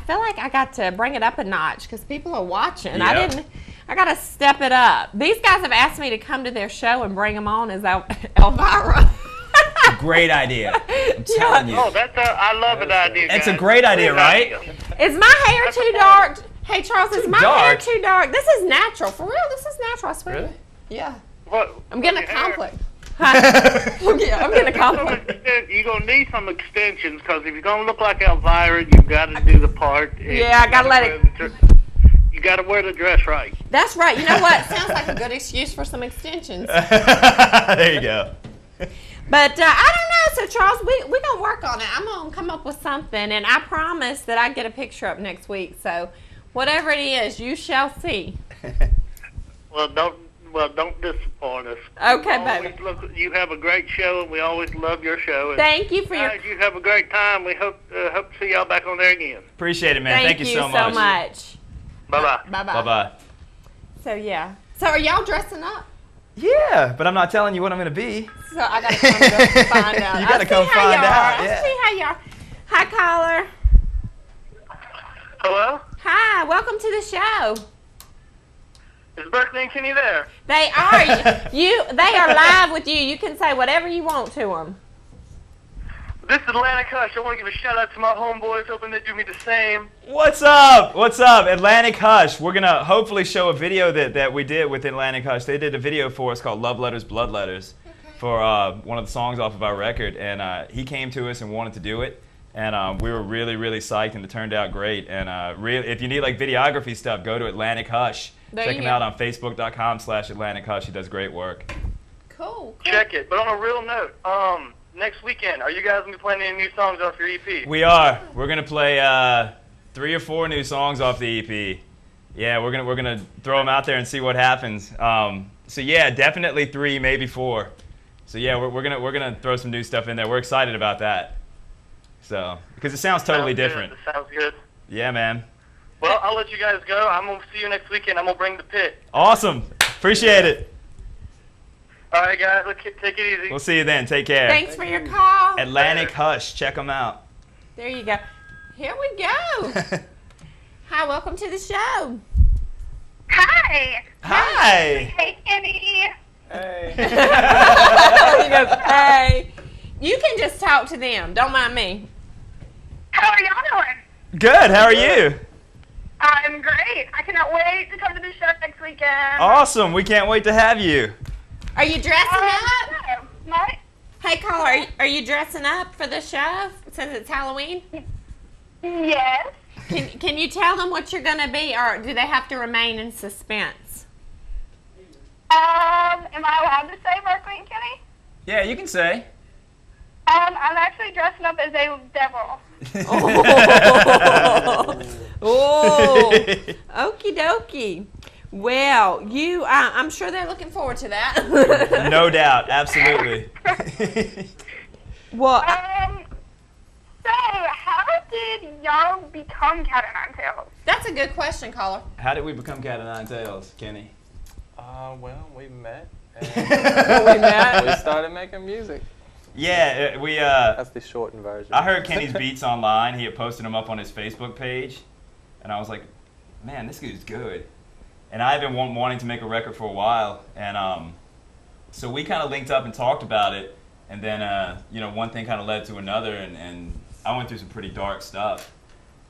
feel like I got to bring it up a notch because people are watching. Yep. I got to step it up. These guys have asked me to come to their show and bring them on as Elvira. Great idea. I'm telling you. Oh, I love an idea. It's a great idea, right? Is my hair too dark? Hey, Charles, is my hair dark? too dark? This is natural. For real, this is natural, I swear. Really? Yeah. What? I'm getting a compliment. I'm getting a compliment. You're going to need some extensions because if you're going to look like Elvira, you've got to do the part. Yeah, I got to let it. You got to wear the dress right. That's right. You know what? Sounds like a good excuse for some extensions. There you go. But I don't know. So, Charles, we're going to work on it. I'm going to come up with something, and I promise that I get a picture up next week. So, whatever it is, you shall see. Well, don't disappoint us. Okay, baby. You have a great show, and we always love your show. And thank you for guys, you have a great time. We hope to see y'all back on there again. Appreciate it, man. Thank you so much. Bye-bye. Bye-bye. Bye-bye. So, yeah. So, are y'all dressing up? Yeah, but I'm not telling you what I'm going to be. So, I got to come find out. You got to come find out. I'll see how y'all. Hi, caller. Hello? Hi, welcome to the show. Is Berkeley and Kenny there? They are. They are live with you. You can say whatever you want to them. This is Atlantic Hush. I want to give a shout out to my homeboys, hoping they do me the same. What's up? What's up? Atlantic Hush. We're going to hopefully show a video that we did with Atlantic Hush. They did a video for us called Love Letters, Blood Letters for one of the songs off of our record. And he came to us and wanted to do it. And we were really, really psyched, and it turned out great. And if you need like videography stuff, go to Atlantic Hush. Check him out on Facebook.com/Atlantic Hush. He does great work. Cool. Check it. But on a real note, next weekend, are you guys going to be playing any new songs off your EP? We are. We're going to play 3 or 4 new songs off the EP. Yeah, we're gonna throw them out there and see what happens. So yeah, definitely 3, maybe 4. So yeah, we're gonna throw some new stuff in there. We're excited about that. So because it sounds totally different. Sounds good. Yeah, man. Well, I'll let you guys go. I'm going to see you next weekend. I'm going to bring the pit. Awesome. Appreciate it. All right, guys. Take it easy. We'll see you then. Take care. Thanks for your call. Atlantic Hush. Check them out. There you go. Here we go. Hi, welcome to the show. Hi. Hi. Hey, Kenny. Hey. He goes, hey. You can just talk to them. Don't mind me. How are y'all doing? Good. How are you? I'm great. I cannot wait to come to the show next weekend. Awesome. We can't wait to have you. Are you dressing up? No. What? Hey, caller, are you dressing up for the show since it's Halloween? Yes. Can you tell them what you're going to be, or do they have to remain in suspense? Am I allowed to say Berkeley and Kenny? Yeah, you can say. I'm actually dressing up as a devil. Oh, okie dokie. Well, I'm sure they're looking forward to that. No doubt, absolutely. Well, so how did y'all become Cata9tales? That's a good question, caller. How did we become Cata9tales, Kenny? Well, we met. We started making music. Yeah, That's the shortened version. I heard Kenny's beats online. He had posted them up on his Facebook page, and I was like, man, this dude's good. And I had been wanting to make a record for a while, and so we kind of linked up and talked about it, and then one thing kind of led to another, and I went through some pretty dark stuff,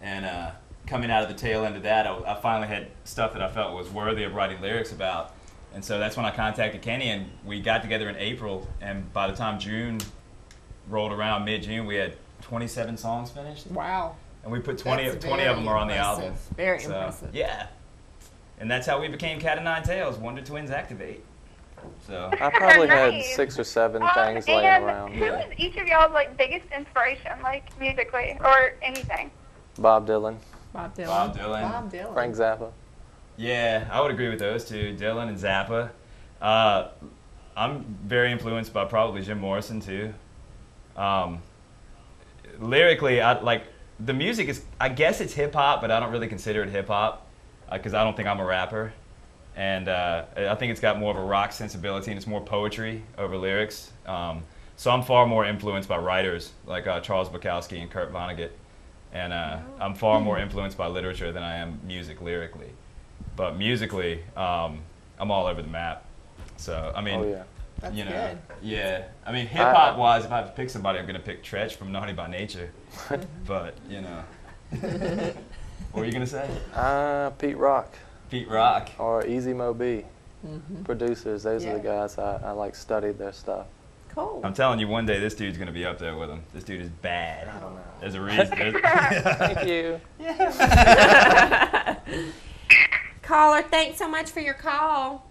and coming out of the tail end of that, I finally had stuff that I felt was worthy of writing lyrics about. And so that's when I contacted Kenny, and we got together in April, and by the time June rolled around, mid-June, we had 27 songs finished. Wow. And we put 20 of them are on the album. Very impressive. Yeah. And that's how we became Cata9tales, Wonder Twins Activate. So I probably had Nice. 6 or 7 things laying around. Who is each of y'all's biggest inspiration, musically or anything? Bob Dylan. Bob Dylan. Frank Zappa. Yeah, I would agree with those two, Dylan and Zappa. I'm very influenced by probably Jim Morrison too. Lyrically, the music is, I guess it's hip hop, but I don't really consider it hip hop because I don't think I'm a rapper. And I think it's got more of a rock sensibility and it's more poetry over lyrics. So I'm far more influenced by writers like Charles Bukowski and Kurt Vonnegut. And I'm far more influenced by literature than I am music lyrically. But musically, I'm all over the map. So, I mean, That's good. Yeah. I mean, Uh-huh. hip-hop wise, if I have to pick somebody, I'm going to pick Tretch from Naughty by Nature. But, what were you going to say? Pete Rock. Pete Rock. Or Easy Mo B. Producers, those are the guys I studied their stuff. Cool. I'm telling you, one day this dude's going to be up there with him. This dude is bad. I don't know. There's a reason. Thank you. Caller, thanks so much for your call.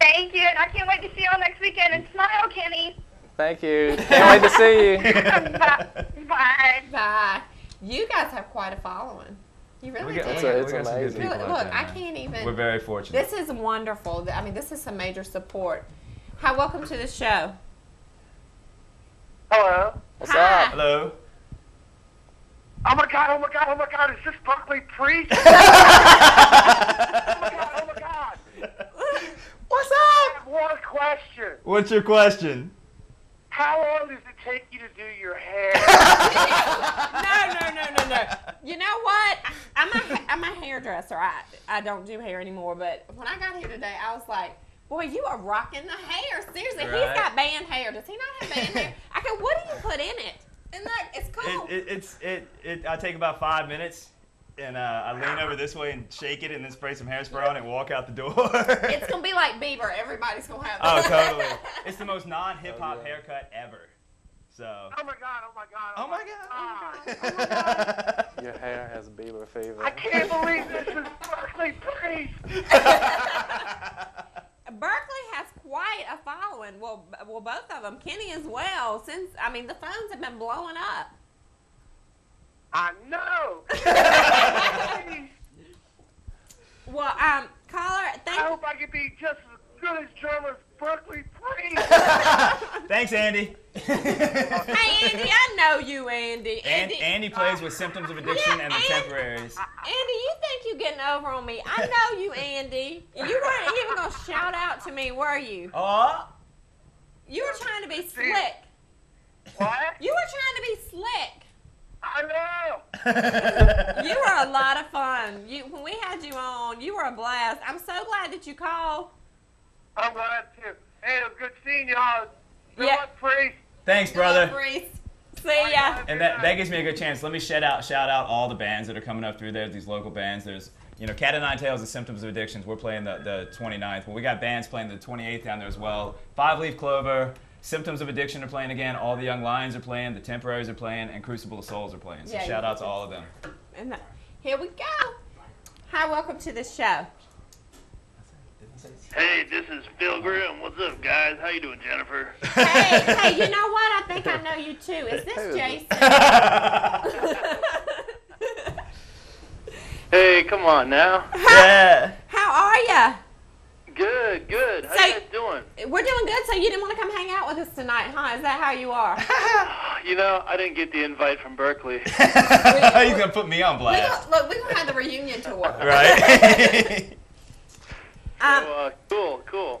Thank you, and I can't wait to see y'all next weekend. And smile, Kenny. Thank you. Can't wait to see you. Bye. Bye. You guys have quite a following. You really do. It's amazing. Really, look, I can't even. We're very fortunate. This is wonderful. I mean, this is some major support. Hi, welcome to the show. Hello. What's up? Hello. Oh my God, is this Berkeley Priest? Oh my God. What's I up? have one question. What's your question? How long does it take you to do your hair? No. You know what? I'm a hairdresser. I don't do hair anymore, but when I got here today, I was like, boy, you are rocking the hair. Seriously, Right. He's got band hair. Does he not have band hair? I go, what do you put in it? And it's cool. I take about 5 minutes, and I lean over this way and shake it, and then spray some hairspray on it and walk out the door. It's going to be like Bieber. Everybody's going to have Oh, that. totally. It's the most non-hip-hop haircut ever. So. Oh my God. Your hair has Bieber fever. I can't believe this is Berkeley Priest. Berkeley has quite a following. Well, both of them. Kenny as well. The phones have been blowing up. I know. Well, caller, I hope I can be just as good as drummers Berkeley Priest. Thanks, Andy. Hey, Andy, I know you, Andy. Andy plays with Symptoms of Addiction and the Temporaries. Andy, you think you're getting over on me. I know you, Andy. You weren't even going to shout out to me, were you? Oh. You were trying to be slick. What? You were trying to be slick. I know. You were a lot of fun. When we had you on, you were a blast. I'm so glad that you called. I'm glad to. Hey, it was good seeing y'all. Good Yeah. luck, Priest. Thanks, brother. See ya. And that gives me a good chance. Let me shout out all the bands that are coming up through there, these local bands. There's, Cata9tales and Symptoms of Addictions. We're playing the 29th. Well, we got bands playing the 28th down there as well. 5 Leaf Clover, Symptoms of Addiction are playing again. All the Young Lions are playing. The Temporaries are playing. And Crucible of Souls are playing. So shout out to all of them. And here we go. Hi, welcome to the show. Hey, this is Pilgrim. What's up, guys? How you doing, Jennifer? Hey, you know what? I think I know you too. Is this Jason? Hey, come on now. Yeah. How are ya? Good, good. How you guys doing? We're doing good. So you didn't want to come hang out with us tonight, huh? Is that how you are? You know, I didn't get the invite from Berkeley. He's gonna put me on blast. Look, we're gonna have the reunion tour. Right. Cool.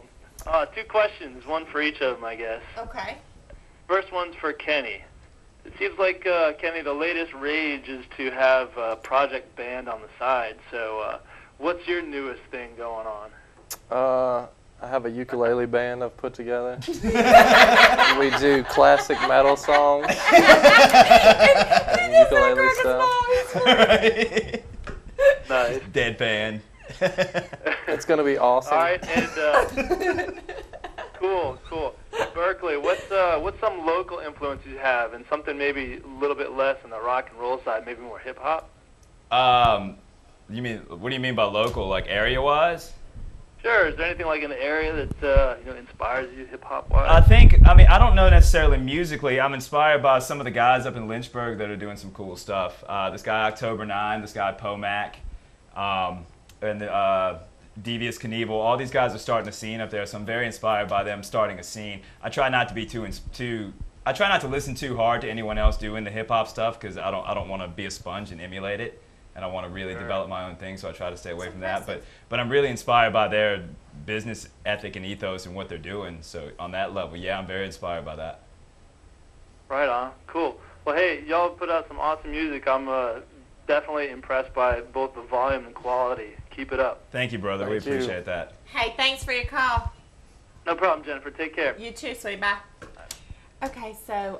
2 questions, one for each of them, I guess. Okay. First one's for Kenny. It seems like, Kenny, the latest rage is to have a project band on the side. So, what's your newest thing going on? I have a ukulele band I've put together. We do classic metal songs. And ukulele stuff. Nice. Deadpan. It's gonna be awesome. All right, and cool. Berkeley, what's some local influences you have, and something maybe a little bit less on the rock and roll side, maybe more hip hop? What do you mean by local? Like area wise? Sure. Is there anything like in the area that inspires you hip hop wise? I don't know necessarily musically. I'm inspired by some of the guys up in Lynchburg that are doing some cool stuff. This guy October 9, this guy Pomac, and Devious Knievel. All these guys are starting a scene up there, so I'm very inspired by them starting a scene. I try not to be I try not to listen too hard to anyone else doing the hip hop stuff because I don't want to be a sponge and emulate it. And I want to really develop my own thing, so I try to stay away from that. But I'm really inspired by their business ethic and ethos and what they're doing. So on that level, yeah, I'm very inspired by that. Right on. Cool. Well, hey, y'all put out some awesome music. I'm definitely impressed by both the volume and quality. Keep it up. Thank you, brother. We appreciate that. Hey, thanks for your call. No problem, Jennifer. Take care. You too, sweetie. Bye. Okay, so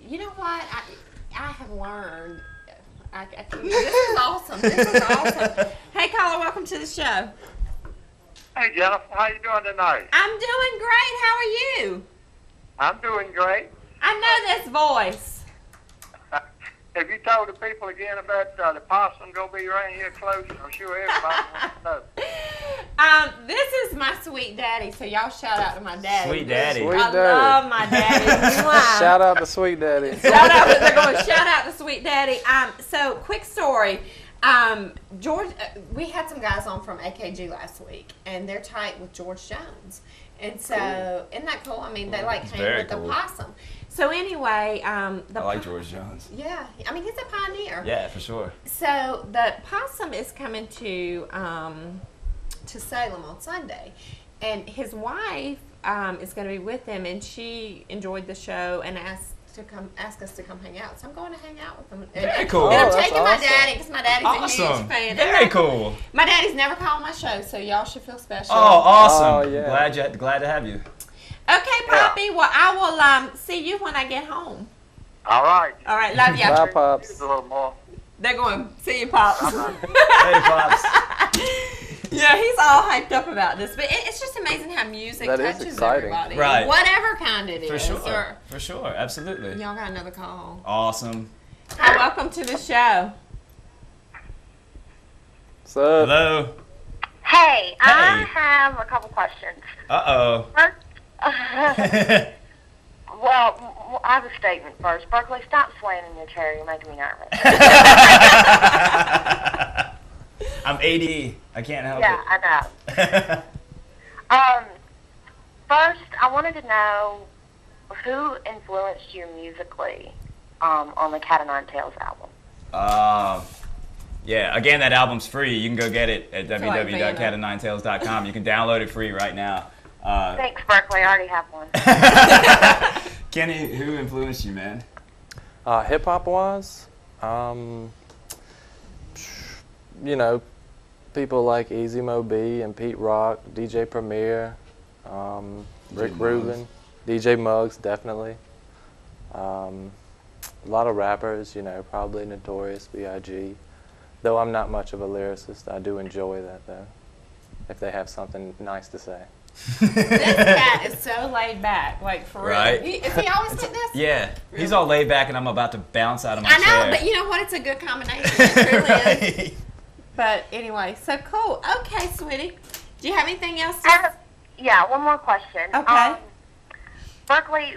you know what? I have learned. This is awesome. Hey, caller, welcome to the show. Hey, Jennifer, how you doing tonight? I'm doing great. How are you? I'm doing great. I know this voice. Have you told the people again about the possum going to be around here close? I'm sure everybody wants to know. This is my sweet daddy, so y'all shout out to my daddy. Sweet daddy. I love my daddy. Shout out to Sweet Daddy. They're going to shout out to Sweet Daddy. So, quick story. George, we had some guys on from AKG last week, and they're tight with George Jones. And so, Isn't that cool? I mean, they like hang with the possum. So anyway, I like George Jones. Yeah, I mean, he's a pioneer. Yeah, for sure. So the possum is coming to Salem on Sunday, and his wife is going to be with him, and she enjoyed the show and asked us to come hang out. So I'm going to hang out with them. Very cool. And I'm taking my daddy because my daddy's a huge fan. Very cool. My daddy's never called my show, so y'all should feel special. Oh, awesome! Oh, yeah. Glad to have you. Okay, Poppy. Well, I will see you when I get home. All right. All right, love you. Bye, Pops. A little more. They're going, see you, Pops. Hey, Pops. Yeah, he's all hyped up about this, but it's just amazing how music touches everybody. Right. Whatever kind it is. For sure, absolutely. Y'all got another call. Awesome. Hi, welcome to the show. What's up? Hello. Hey, I have a couple questions. Uh-oh. Well, I have a statement first. Berkeley, stop swaying in your chair. You're making me nervous. I'm AD. I can't help it. Yeah, I know. First, I wanted to know who influenced you musically on the Cata9tales album. Yeah, again, that album's free. You can go get it at www.cata9tales.com. You can download it free right now. Thanks, Berkeley. I already have one. Kenny, who influenced you, man? Hip hop wise, people like Easy Mo B and Pete Rock, DJ Premier, Rick Rubin, DJ Muggs, definitely. A lot of rappers, probably Notorious B.I.G. Though I'm not much of a lyricist, I do enjoy that though, if they have something nice to say. This cat is so laid back, like for real. Right? Is he always like this? Yeah, he's all laid back, and I'm about to bounce out of my chair. I know, but you know what? It's a good combination. It really is. But anyway, so cool. Okay, sweetie. Do you have anything else? Yeah, one more question. Okay. Berkeley,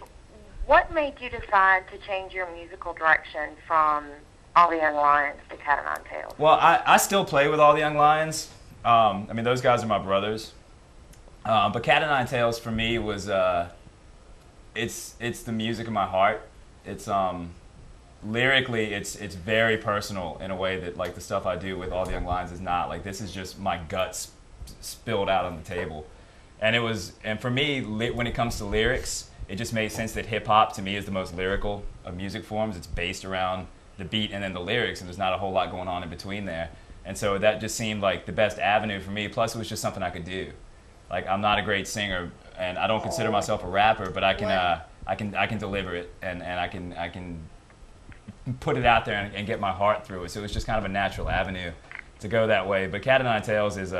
what made you decide to change your musical direction from All the Young Lions to Cata9tales? Well, I still play with All the Young Lions. I mean, those guys are my brothers. But Cata9tales for me was, it's the music of my heart. It's lyrically, it's very personal in a way that like the stuff I do with All the Young Lions is not. Like this is just my guts spilled out on the table. And for me, when it comes to lyrics, it just made sense that hip hop to me is the most lyrical of music forms. It's based around the beat and then the lyrics, and there's not a whole lot going on in between there. And so that just seemed like the best avenue for me. Plus, it was just something I could do. Like I'm not a great singer, and I don't consider myself a rapper, but I can deliver it, and I can put it out there and get my heart through it. So it was just kind of a natural avenue to go that way. But Cata9tales is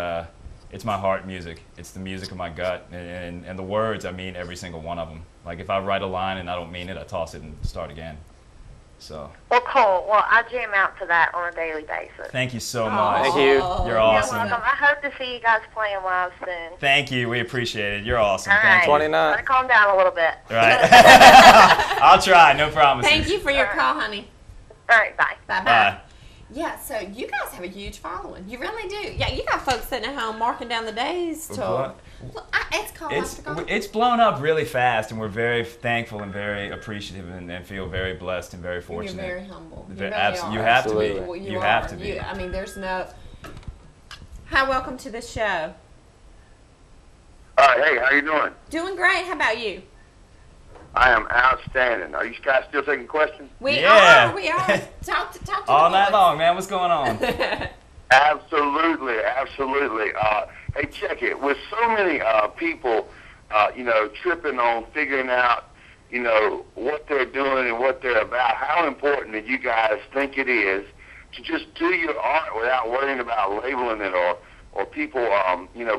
it's my heart music. It's the music of my gut, and the words, I mean every single one of them. Like if I write a line and I don't mean it, I toss it and start again. So. Well, cool. Well, I jam out to that on a daily basis. Thank you so much. Thank you. You're awesome. You're welcome. I hope to see you guys playing live soon. Thank you. We appreciate it. You're awesome. All Thank right. you. 29. Gotta calm down a little bit. Right. I'll try. No promises. Thank you for your call, honey. All right. Bye. Bye-bye. Bye. Yeah, so you guys have a huge following. You really do. Yeah, you got folks sitting at home marking down the days till... It's called It's blown up really fast, and we're very thankful and very appreciative and feel very blessed and very fortunate. You're very humble. You You really have are. to be. Well, You have to be. I mean, there's no... Hi, welcome to the show. Hey, how you doing? Doing great. How about you? I am outstanding. Are you guys still taking questions? We are. Talk to all the night boys. long, man. What's going on? Absolutely, absolutely. Hey, check it. With so many people, tripping on figuring out, what they're doing and what they're about, how important do you guys think it is to just do your art without worrying about labeling it or people,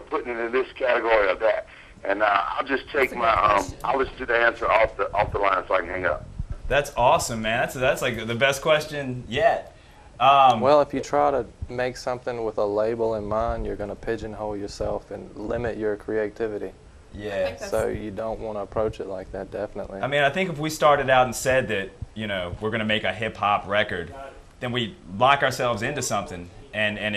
putting it in this category or that? And I'll just take I'll listen to the answer off the line so I can hang up. That's awesome, man. That's like the best question yet. Well, if you try to make something with a label in mind, you're going to pigeonhole yourself and limit your creativity. Yeah. So you don't want to approach it like that, definitely. I mean, I think if we started out and said that, we're going to make a hip-hop record, then we lock ourselves into something. And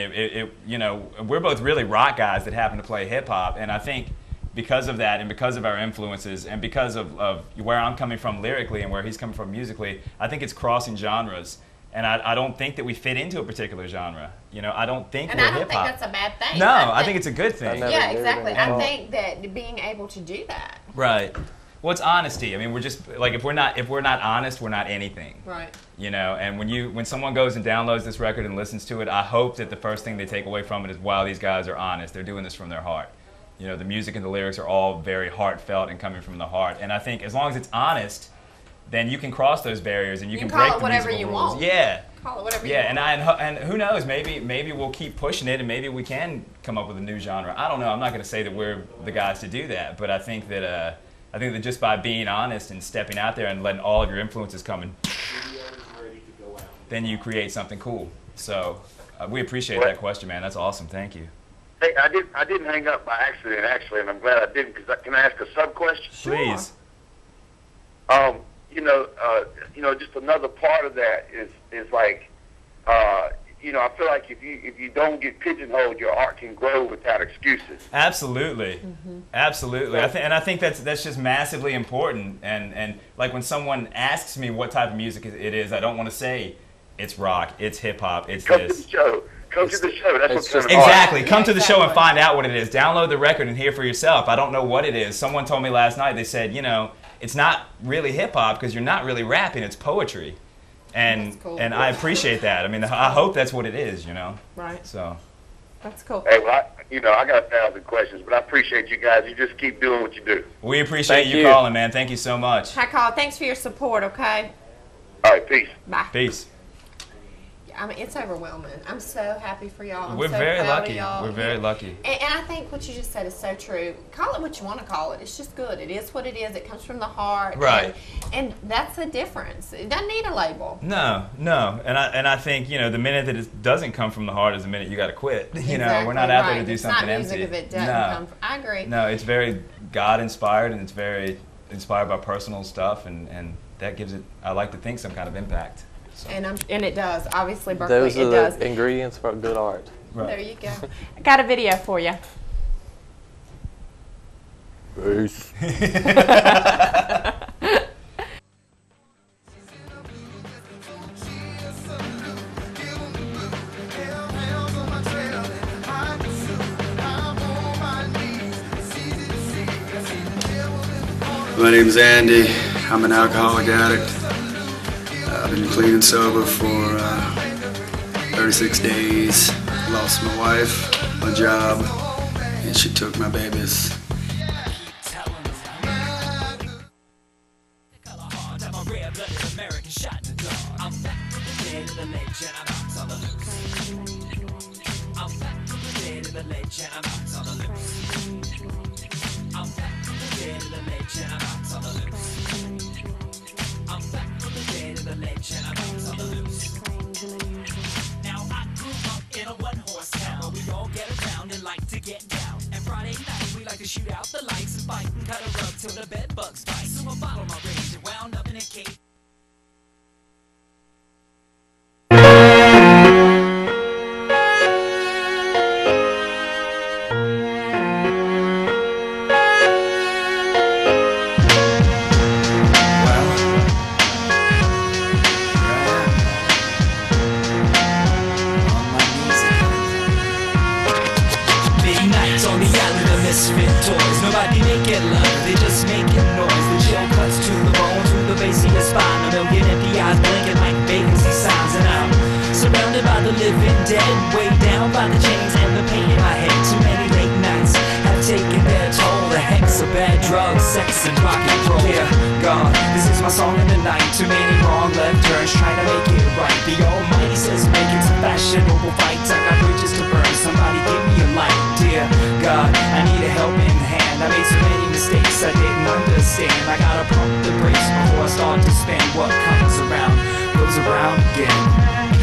we're both really rock guys that happen to play hip-hop. And I think because of that and because of our influences and because of where I'm coming from lyrically and where he's coming from musically, I think it's crossing genres. And I don't think that we fit into a particular genre. I don't think we're hip-hop. And I don't think that's a bad thing. No, I think it's a good thing. Yeah, exactly. I think that being able to do that. Right. Well, it's honesty. I mean, we're just like if we're not honest, we're not anything. Right. And when someone goes and downloads this record and listens to it, I hope that the first thing they take away from it is, wow, these guys are honest. They're doing this from their heart. The music and the lyrics are all very heartfelt and coming from the heart. And I think as long as it's honest, then you can cross those barriers and you can break the musical rules. Want. Yeah. Call it whatever you want. Yeah, and who knows? Maybe we'll keep pushing it, and maybe we can come up with a new genre. I don't know. I'm not going to say that we're the guys to do that, but I think that just by being honest and stepping out there and letting all of your influences come in, then you create something cool. So we appreciate that question, man. That's awesome. Thank you. Hey, I didn't hang up by accident, actually, and I'm glad I didn't. Can I ask a sub question? Please. Just another part of that is like, I feel like if you don't get pigeonholed, your art can grow without excuses. Absolutely, absolutely. I think that's just massively important. And like when someone asks me what type of music it is, I don't want to say it's rock, it's hip hop, it's Come this. to the show. Come to the show. That's what's Exactly. Come to the show and find out what it is. Download the record and hear for yourself. I don't know what it is. Someone told me last night. They said, it's not really hip hop because you're not really rapping. It's poetry, and and I appreciate that. I mean, I hope that's what it is. Right. So. That's cool. Hey, well, I got 1,000 questions, but I appreciate you guys. You just keep doing what you do. We appreciate you calling, man. Thank you so much. Hi, Carl. Thanks for your support. Okay. All right. Peace. Bye. Peace. I mean, it's overwhelming. I'm so happy for y'all. We're so very proud lucky. Of y'all. We're very lucky. And I think what you just said is so true. Call it what you want to call it. It's just good. It is what it is. It comes from the heart. Right. And that's the difference. It doesn't need a label. No. And I think, the minute that it doesn't come from the heart is the minute you got to quit. Exactly, we're not out there to do it's something not music empty. if it doesn't come from, I agree. No, it's very God inspired, and it's very inspired by personal stuff, and that gives it, I like to think, some kind of impact. So. And it does. Obviously, Berkeley, Those are it does. the ingredients for good art. Right. There you go. I got a video for you. Peace. My name's Andy. I'm an alcoholic addict. I've been clean and sober for 36 days. Lost my wife, my job, and she took my babies. Now I grew up in a one-horse town where we all get around and like to get down. And Friday night we like to shoot out the lights and fight and cut a rug till the bed bugs bite. So I bottled my rage and wound up in a cave. Misfit toys, nobody making love, they just making noise. The chill cuts to the bone, to the base of your spine. A million empty eyes blinking like vacancy signs. And I'm surrounded by the living dead, weighed down by the chains and the pain in my head. Too many late nights have taken their toll. The hex of bad drugs, sex and rock and roll. Dear God, this is my song in the night. Too many wrong left turns, trying to make it right. The Almighty says make it some fashionable fights. I got bridges to burn, somebody give me a light. Dear God, I need a helping hand. I made so many mistakes I didn't understand. I gotta pump the brakes before I start to spin. What comes around goes around again.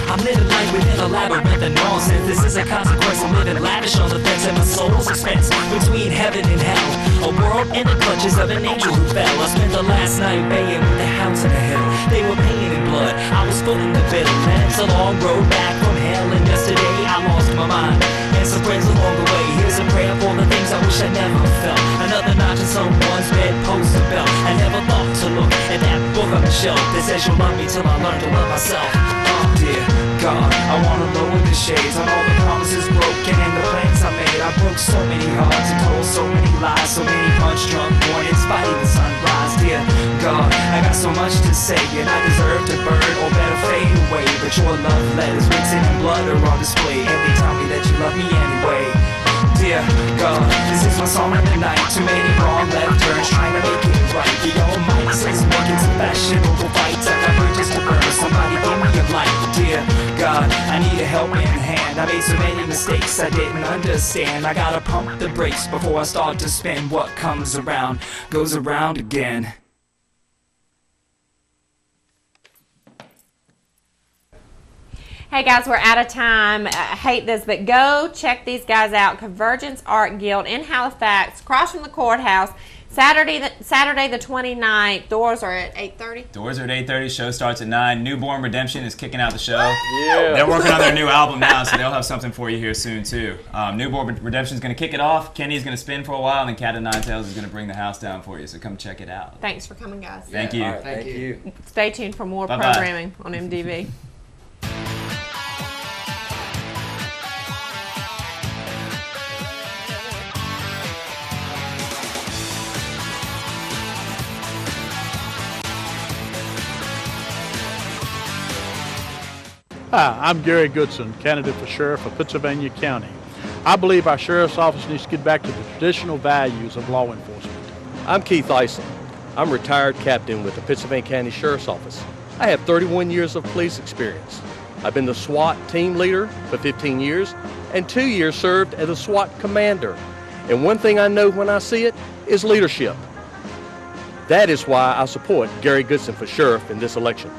I'm living life within a labyrinth of nonsense. This is a consequence of living lavish on the fence, and my soul's suspense between heaven and hell. A world in the clutches of an angel who fell. I spent the last night baying with the hounds in the hill. They were painted in blood, I was footing the bitter. And it's a long road back from hell, and yesterday I lost my mind and some friends along the way. Here's a prayer for the things I wish I never felt. Another notch in someone's bedpost belt. I never thought to look at that book on the shelf that says you'll love me till I learn to love myself. Oh dear God, I wanna lower the shades on all the promises broken and the plans I made. I broke so many hearts and told so many lies, so many punch-drunk mornings fighting the sunrise. Dear God, I got so much to say and I deserve to burn or better fade away. But your love letters written in blood are on display, and they tell me that you love me anyway. Dear God, this is my song of the night. Too many wrong left turns, trying to make it right. The Almighty says making some fashionable fights. I got bridges to burn, somebody give me a light. Dear God, I need a helping hand. I made so many mistakes I didn't understand. I gotta pump the brakes before I start to spin. What comes around goes around again. Hey guys, we're out of time. I hate this, but go check these guys out. Convergence Art Guild in Halifax, across from the courthouse. Saturday the 29th. Doors are at 8:30. Doors are at 8:30. Show starts at 9. Newborn Redemption is kicking out the show. Yeah. They're working on their new album now, so they'll have something for you here soon too. Newborn Redemption is going to kick it off. Kenny's going to spin for a while, and then Cata9tales is going to bring the house down for you. So come check it out. Thanks for coming, guys. Thank you. All right, thank you. Stay tuned for more Bye-bye. programming on MDV. Hi, I'm Gary Goodson, candidate for sheriff of Pittsylvania County. I believe our sheriff's office needs to get back to the traditional values of law enforcement. I'm Keith Ison. I'm retired captain with the Pittsylvania County Sheriff's Office. I have 31 years of police experience. I've been the SWAT team leader for 15 years and 2 years served as a SWAT commander. And one thing I know when I see it is leadership. That is why I support Gary Goodson for sheriff in this election.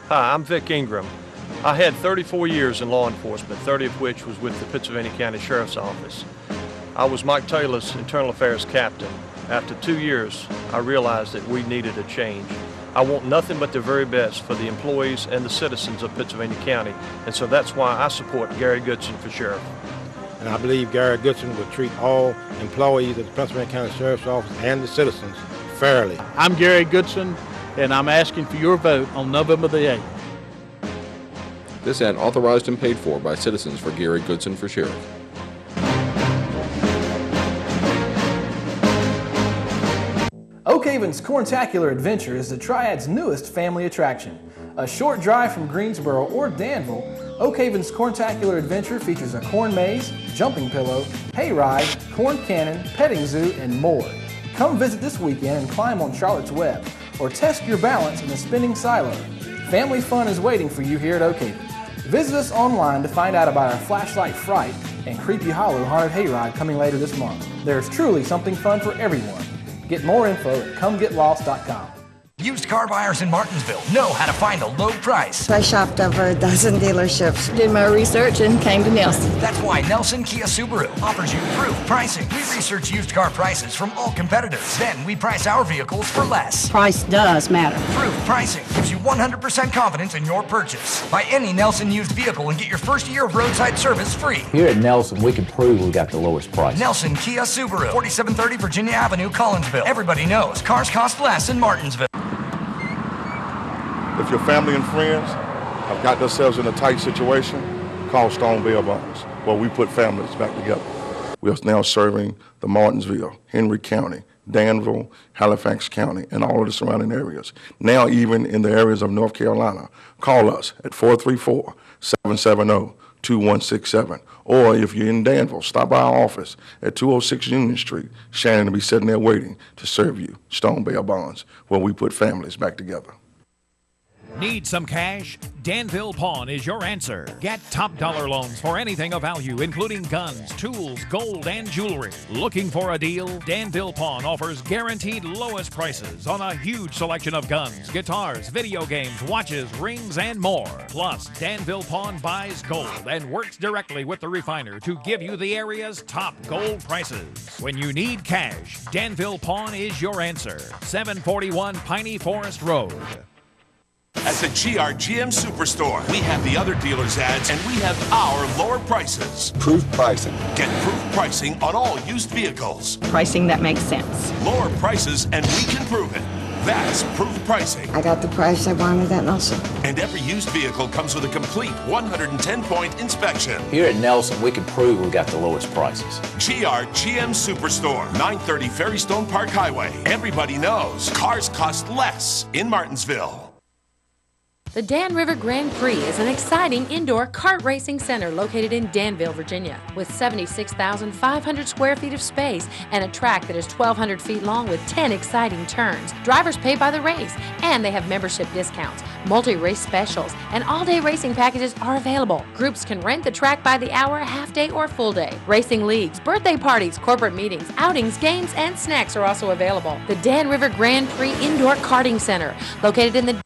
Hi, I'm Vic Ingram. I had 34 years in law enforcement, 30 of which was with the Pittsylvania County Sheriff's Office. I was Mike Taylor's internal affairs captain. After 2 years, I realized that we needed a change. I want nothing but the very best for the employees and the citizens of Pittsylvania County, and so that's why I support Gary Goodson for sheriff. And I believe Gary Goodson will treat all employees of the Pennsylvania County Sheriff's Office and the citizens fairly. I'm Gary Goodson, and I'm asking for your vote on November the 8th. This ad authorized and paid for by citizens for Gary Goodson for sheriff. Oak Haven's Corntacular Adventure is the Triad's newest family attraction. A short drive from Greensboro or Danville, Oak Haven's Corntacular Adventure features a corn maze, jumping pillow, hayride, corn cannon, petting zoo, and more. Come visit this weekend and climb on Charlotte's Web, or test your balance in the spinning silo. Family fun is waiting for you here at Oak Haven. Visit us online to find out about our Flashlight Fright and Creepy Hollow Haunted Hayride coming later this month. There's truly something fun for everyone. Get more info at ComeGetLost.com. Used car buyers in Martinsville know how to find a low price. I shopped over a dozen dealerships, did my research, and came to Nelson. That's why Nelson Kia Subaru offers you proof pricing. We research used car prices from all competitors. Then we price our vehicles for less. Price does matter. Proof pricing gives you 100% confidence in your purchase. Buy any Nelson used vehicle and get your first year of roadside service free. Here at Nelson, we can prove we got the lowest price. Nelson Kia Subaru, 4730 Virginia Avenue, Collinsville. Everybody knows cars cost less in Martinsville. If your family and friends have got themselves in a tight situation, call Stone Bail Bonds, where we put families back together. We are now serving the Martinsville, Henry County, Danville, Halifax County, and all of the surrounding areas. Now even in the areas of North Carolina. Call us at 434-770-2167. Or if you're in Danville, stop by our office at 206 Union Street. Shannon will be sitting there waiting to serve you. Stone Bail Bonds, where we put families back together. Need some cash? Danville Pawn is your answer. Get top dollar loans for anything of value, including guns, tools, gold, and jewelry. Looking for a deal? Danville Pawn offers guaranteed lowest prices on a huge selection of guns, guitars, video games, watches, rings, and more. Plus, Danville Pawn buys gold and works directly with the refiner to give you the area's top gold prices. When you need cash, Danville Pawn is your answer. 741 Piney Forest Road. At the GM Superstore, we have the other dealers' ads and we have our lower prices. Proof pricing. Get proof pricing on all used vehicles. Pricing that makes sense. Lower prices and we can prove it. That's proof pricing. I got the price I wanted at Nelson. And every used vehicle comes with a complete 110-point inspection. Here at Nelson, we can prove we got the lowest prices. GM Superstore, 930 Ferrystone Park Highway. Everybody knows cars cost less in Martinsville. The Dan River Grand Prix is an exciting indoor kart racing center located in Danville, Virginia, with 76,500 square feet of space and a track that is 1,200 feet long with 10 exciting turns. Drivers pay by the race, and they have membership discounts. Multi-race specials and all-day racing packages are available. Groups can rent the track by the hour, half-day, or full-day. Racing leagues, birthday parties, corporate meetings, outings, games, and snacks are also available. The Dan River Grand Prix Indoor Karting Center, located in the